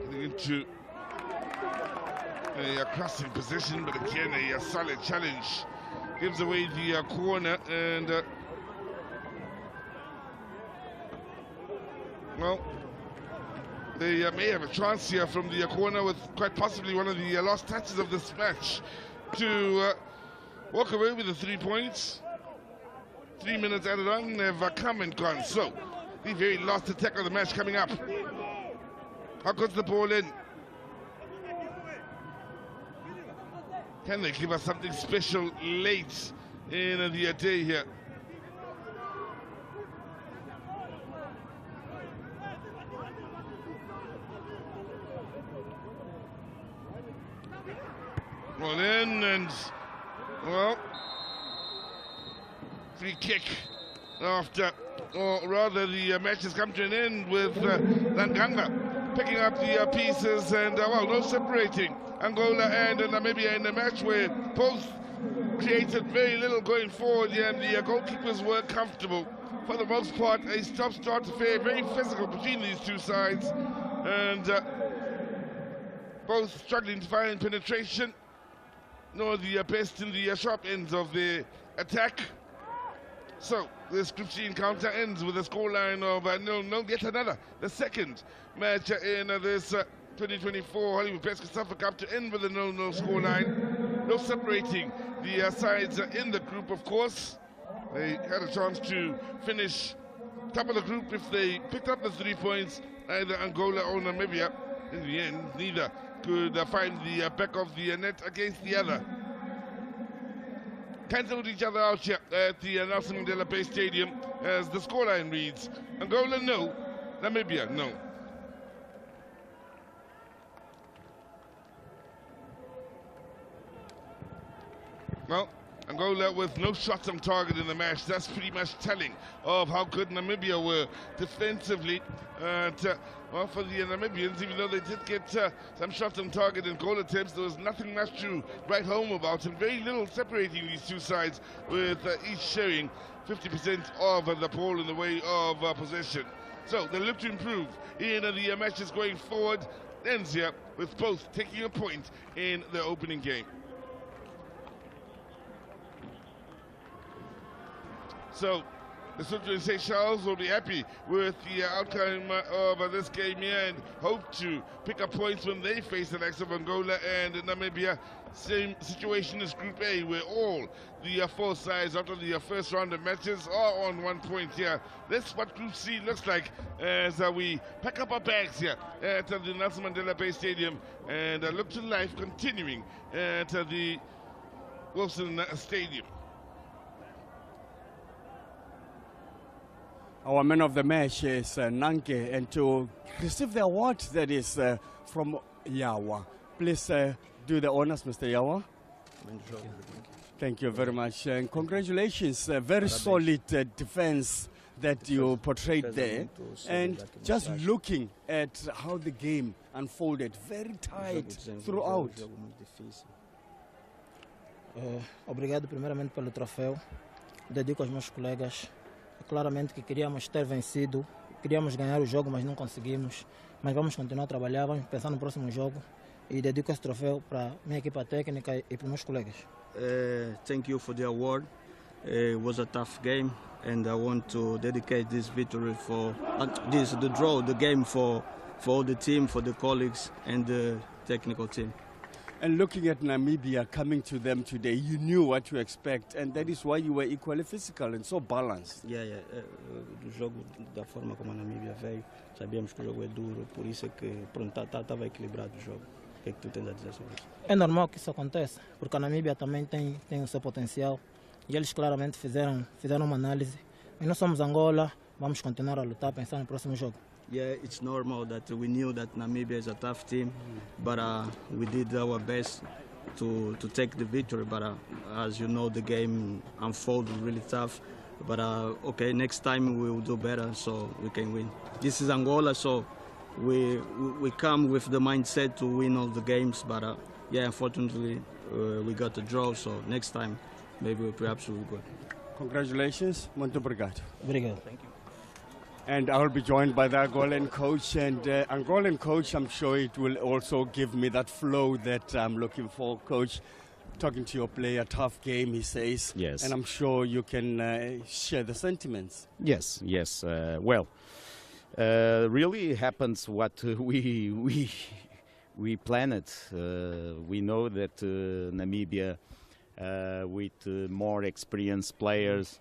getting into a crossing position, but again a solid challenge. Gives away the corner, and well, they may have a chance here from the corner with quite possibly one of the last touches of this match to walk away with the 3 points. 3 minutes added on, they've come and gone. So, the very last attack of the match coming up. How goes the ball in? Can they give us something special late in the day here? Well, in and, well, free kick after, or rather the match has come to an end with Langanga picking up the pieces and, well, no separating Angola and Namibia in a match where both created very little going forward, and the goalkeepers were comfortable. For the most part, a stop-start affair, very physical between these two sides, and both struggling to find penetration, nor the best in the sharp ends of the attack. So this Group C encounter ends with a scoreline of 0-0, yet another, the second match in this 2024 Hollywood Best COSAFA Cup to end with a 0-0 scoreline. No separating the sides in the group, of course. They had a chance to finish top of the group if they picked up the 3 points, either Angola or Namibia. In the end, neither could find the back of the net against the other. Cancelled each other out here at the Nelson Mandela Bay Stadium as the scoreline reads: Angola no, Namibia no. Well, Angola with no shots on target in the match. That's pretty much telling of how good Namibia were defensively. Well, for the Namibians, even though they did get some shots on target and goal attempts, there was nothing much to write home about, and very little separating these two sides, with each sharing 50% of the ball in the way of possession. So they look to improve in the matches going forward. Ends here with both taking a point in the opening game. So the Lesotho Seychelles will be happy with the outcome of this game here and hope to pick up points when they face the likes of Angola and Namibia. Same situation as Group A, where all the four sides after the first round of matches are on 1 point here. That's what Group C looks like as we pack up our bags here at the Nelson Mandela Bay Stadium and look to life continuing at the Wilson Stadium. Our man of the match is Nanke, and to receive the award that is from Yawa. Please do the honors, Mr. Yawa. Thank you very much, and congratulations. Very solid defense that you portrayed there, and just looking at how the game unfolded, very tight throughout. Obrigado primeiramente pelo troféu. Dedico aos meus colegas. Claramente que queríamos ter vencido, queríamos ganhar o jogo, mas não conseguimos. Mas vamos continuar a trabalhar, vamos pensar no próximo jogo. E dedico esse troféu para minha equipa técnica e para os meus colegas. Thank you for the award. It was a tough game, and I want to dedicate this victory for the draw, the game for all the team, for the colleagues and the technical team. And looking at Namibia, coming to them today, you knew what to expect, and that is why you were equally physical and so balanced. Do jogo, da forma como a Namíbia veio, sabíamos que o jogo é duro, por isso é que estava equilibrado o jogo. O que é que tu tens a dizer sobre isso? É normal que isso aconteça, porque a Namíbia também tem o seu potencial, e eles claramente fizeram uma análise. Mas nós somos Angola, vamos continuar a lutar, pensar no próximo jogo. Yeah, it's normal that we knew that Namibia is a tough team, but we did our best to take the victory. But as you know, the game unfolded really tough. But okay, next time we will do better so we can win. This is Angola, so we come with the mindset to win all the games. But yeah, unfortunately, we got a draw. So next time, maybe perhaps we'll go. Congratulations, muito obrigado. Obrigado. Thank you. And I'll be joined by the Angolan coach. And Angolan coach, I'm sure it will also give me that flow that I'm looking for. Coach, talking to your player, tough game, he says. Yes. And I'm sure you can share the sentiments. Yes. Well, really happens what we planned. We know that Namibia, with more experienced players,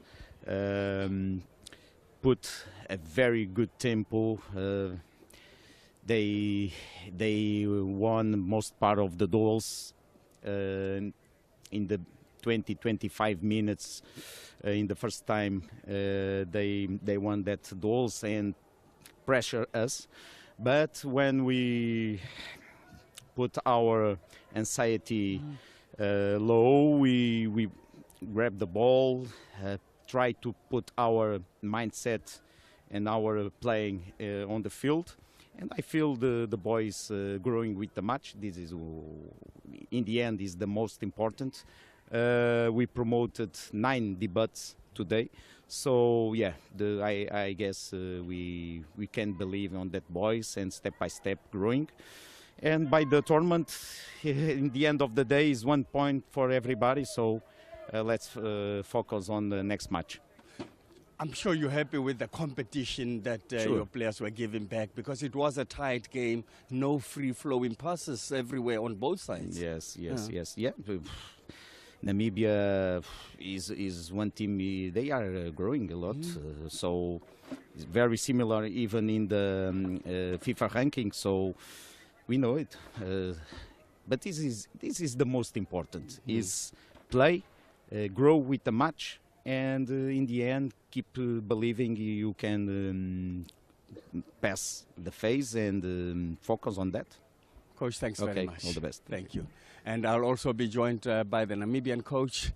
put a very good tempo. They won most part of the duels in the 20-25 minutes. In the first time, they won that duels and pressure us. But when we put our anxiety low, we grab the ball, try to put our mindset and our playing on the field, and I feel the boys growing with the match. This is, in the end, is the most important. We promoted 9 debuts today, so yeah, I guess we can believe on that boys and step by step growing. And by the tournament, in the end of the day, is 1 point for everybody. So. Let's focus on the next match. I'm sure you're happy with the competition that Sure. your players were giving back, because it was a tight game, no free-flowing passes everywhere on both sides. Yes. Yeah. Namibia is one team. They are growing a lot, so it's very similar even in the FIFA ranking. So we know it. But this is the most important: is play. Grow with the match, and in the end keep believing you can pass the phase and focus on that. Coach, thanks very much. All the best. Thank you. And I'll also be joined by the Namibian coach.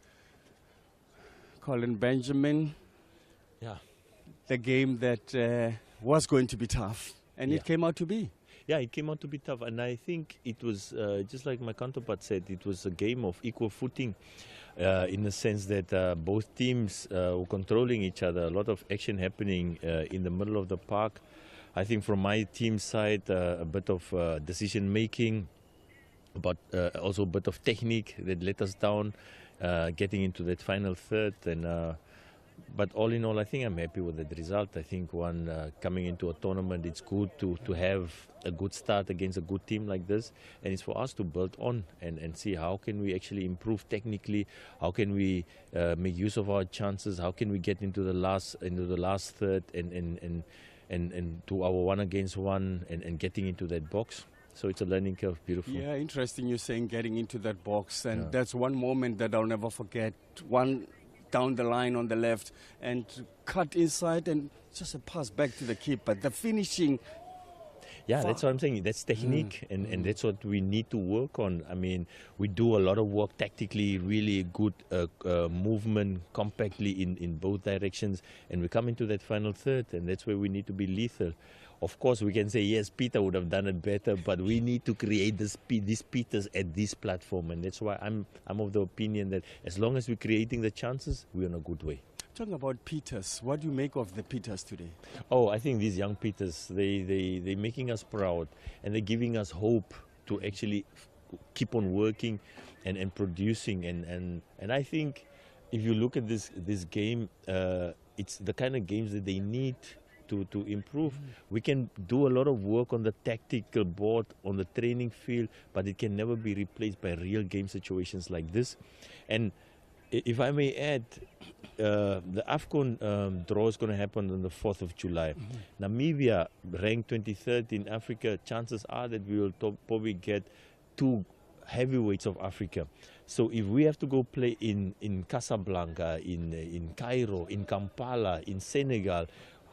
Colin Benjamin, Yeah. the game that was going to be tough, and it came out to be. Yeah, it came out to be tough, and I think it was just like my counterpart said. It was a game of equal footing, in the sense that both teams were controlling each other. A lot of action happening in the middle of the park. I think from my team side, a bit of decision making, but also a bit of technique that let us down, getting into that final third. And but all in all, I think I'm happy with that result. I think coming into a tournament, it's good to have a good start against a good team like this, and it's for us to build on and see how can we actually improve technically, how can we make use of our chances, how can we get into the last third and to our 1-against-1 and getting into that box. So it's a learning curve. Beautiful. Yeah, interesting you're saying getting into that box, and that's one moment that I'll never forget. One down the line on the left and cut inside and just a pass back to the keeper. The finishing. Yeah, that's what I'm saying. That's technique, and that's what we need to work on. I mean, we do a lot of work tactically, really good movement compactly in both directions, and we come into that final third, and that's where we need to be lethal. Of course, we can say, yes, Peter would have done it better, but we need to create these Peters at this platform, and that's why I'm of the opinion that as long as we're creating the chances, we're on a good way. Talking about Peters, what do you make of the Peters today? Oh, I think these young Peters, they're making us proud, and they're giving us hope to actually keep on working and producing. And I think if you look at this game, it's the kind of games that they need to improve. We can do a lot of work on the tactical board, on the training field, but it can never be replaced by real game situations like this. And if I may add, the AFCON draw is going to happen on the 4th of July. Namibia, ranked 23rd in Africa, chances are that we will probably get 2 heavyweights of Africa. So if we have to go play in Casablanca, in Cairo, in Kampala, in Senegal,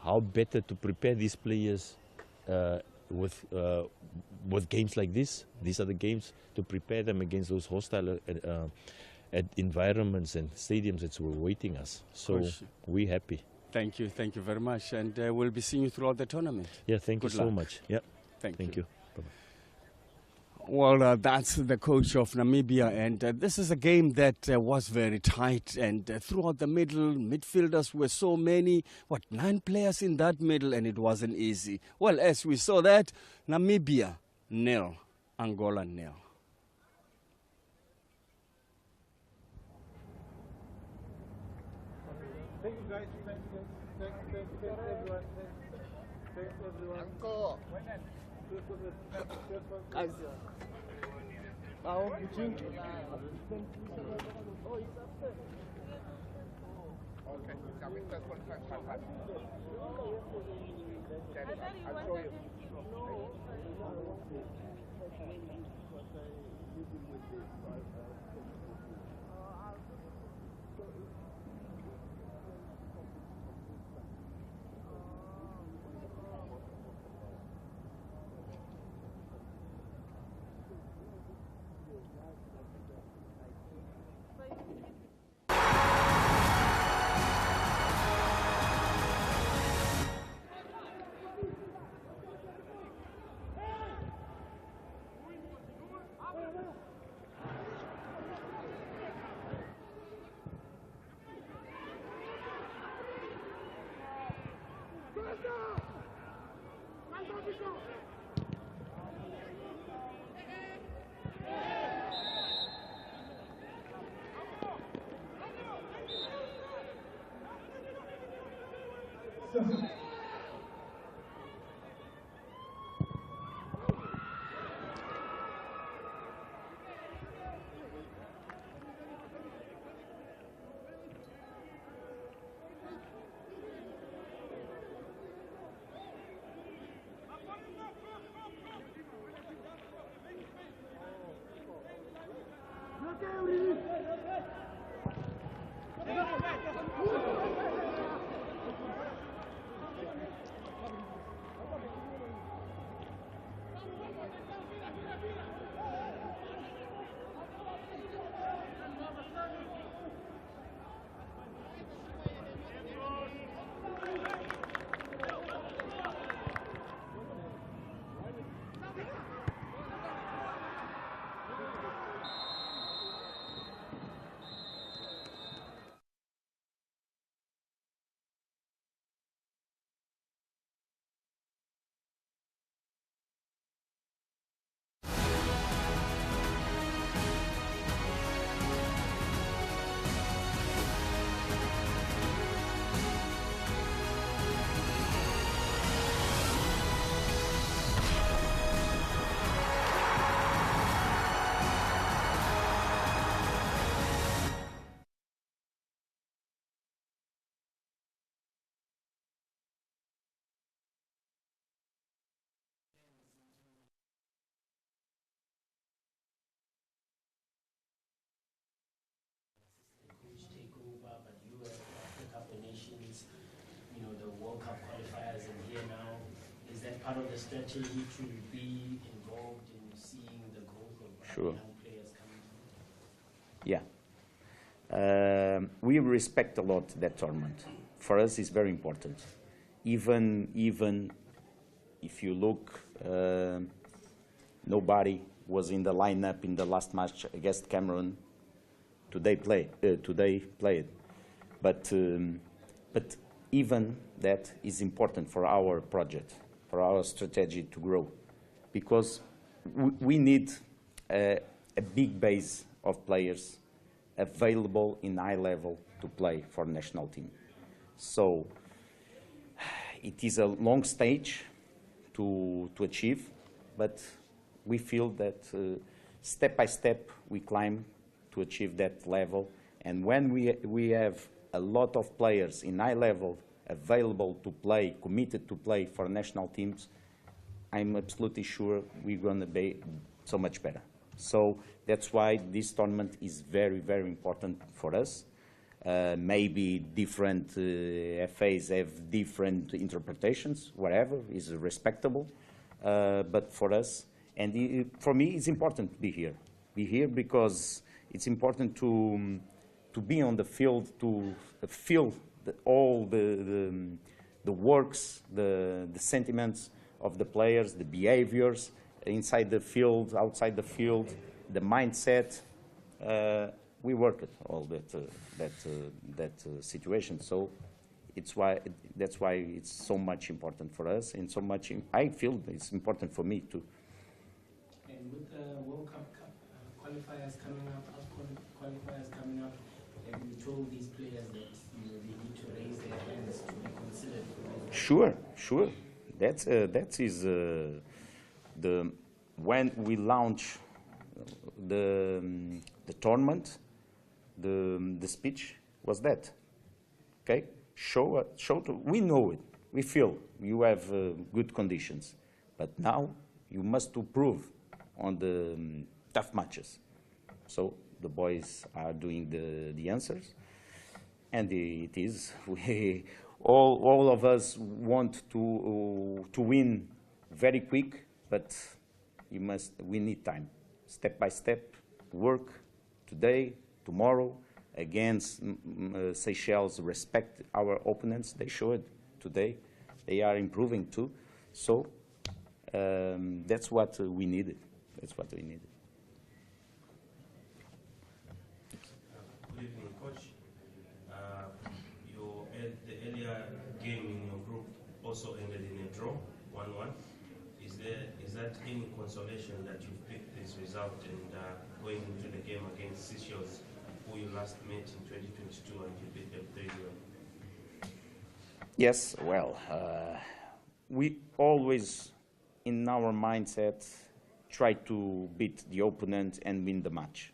how better to prepare these players with games like this? These are the games to prepare them against those hostile environments and stadiums that were awaiting us. So we're happy. Thank you very much, and we'll be seeing you throughout the tournament. Yeah, thank you so much. Yeah, thank you. Bye-bye. Well, that's the coach of Namibia, and this is a game that was very tight, and throughout the middle, midfielders were so many, 9 players in that middle, and it wasn't easy. Well, as we saw that, Namibia 0, Angola 0. Thank you guys. Thanks everyone. Thanks everyone. Uncle. Guys. part of the strategy to be involved in seeing the growth of Sure. young players coming Yeah. through? We respect a lot that tournament. For us, it's very important. Even if you look, nobody was in the lineup in the last match against Cameroon. Today played, but even that is important for our project, for our strategy to grow, because we need a big base of players available in high level to play for national team. So it is a long stage to achieve, but we feel that step by step we climb to achieve that level. And when we have a lot of players in high level available to play, committed to play for national teams, I'm absolutely sure we're going to be so much better. So that's why this tournament is very, very important for us. Maybe different FAs have different interpretations, whatever, is respectable. But for us, and for me, it's important to be here. Be here because it's important to be on the field, to feel all the works, the sentiments of the players, the behaviors inside the field, outside the field, the mindset. We work at all that situation. So that's why it's so much important for us, and so much. I feel it's important for me too. And with the World Cup qualifiers coming up, qualifiers coming up, have you told these players that they need to raise their hands to be considered for those? Sure. That is when we launch the tournament, the speech was that. Okay, we know it. We feel you have good conditions, but now you must prove on the tough matches. So the boys are doing the answers, and it is all of us want to win very quick, but we need time, step by step, work today, tomorrow. Against Seychelles, respect our opponents. They showed today. They are improving too. So that's what we needed. That's what we needed. Good evening, Coach. The earlier game in your group also ended in a draw, 1-1. Is that any consolation that you picked this result and going into the game against Seychelles, who you last met in 2022 and you beat them 3-0? Yes, well, we always, in our mindset, try to beat the opponent and win the match.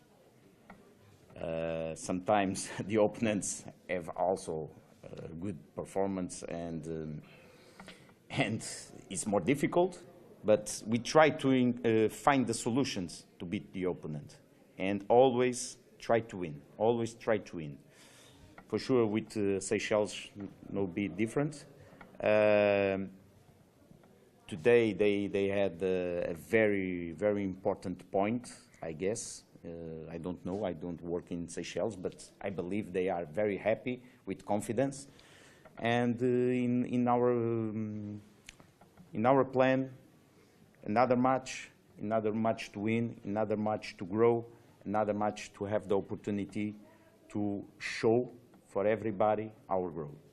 Sometimes the opponents have also good performance, and it's more difficult, but we try to find the solutions to beat the opponent, and always try to win, always try to win. For sure with Seychelles no be different. Today they had a very, very important point, I guess. I don't know, I don't work in Seychelles, but I believe they are very happy, with confidence. And in our plan, another match to win, another match to grow, another match to have the opportunity to show for everybody our growth.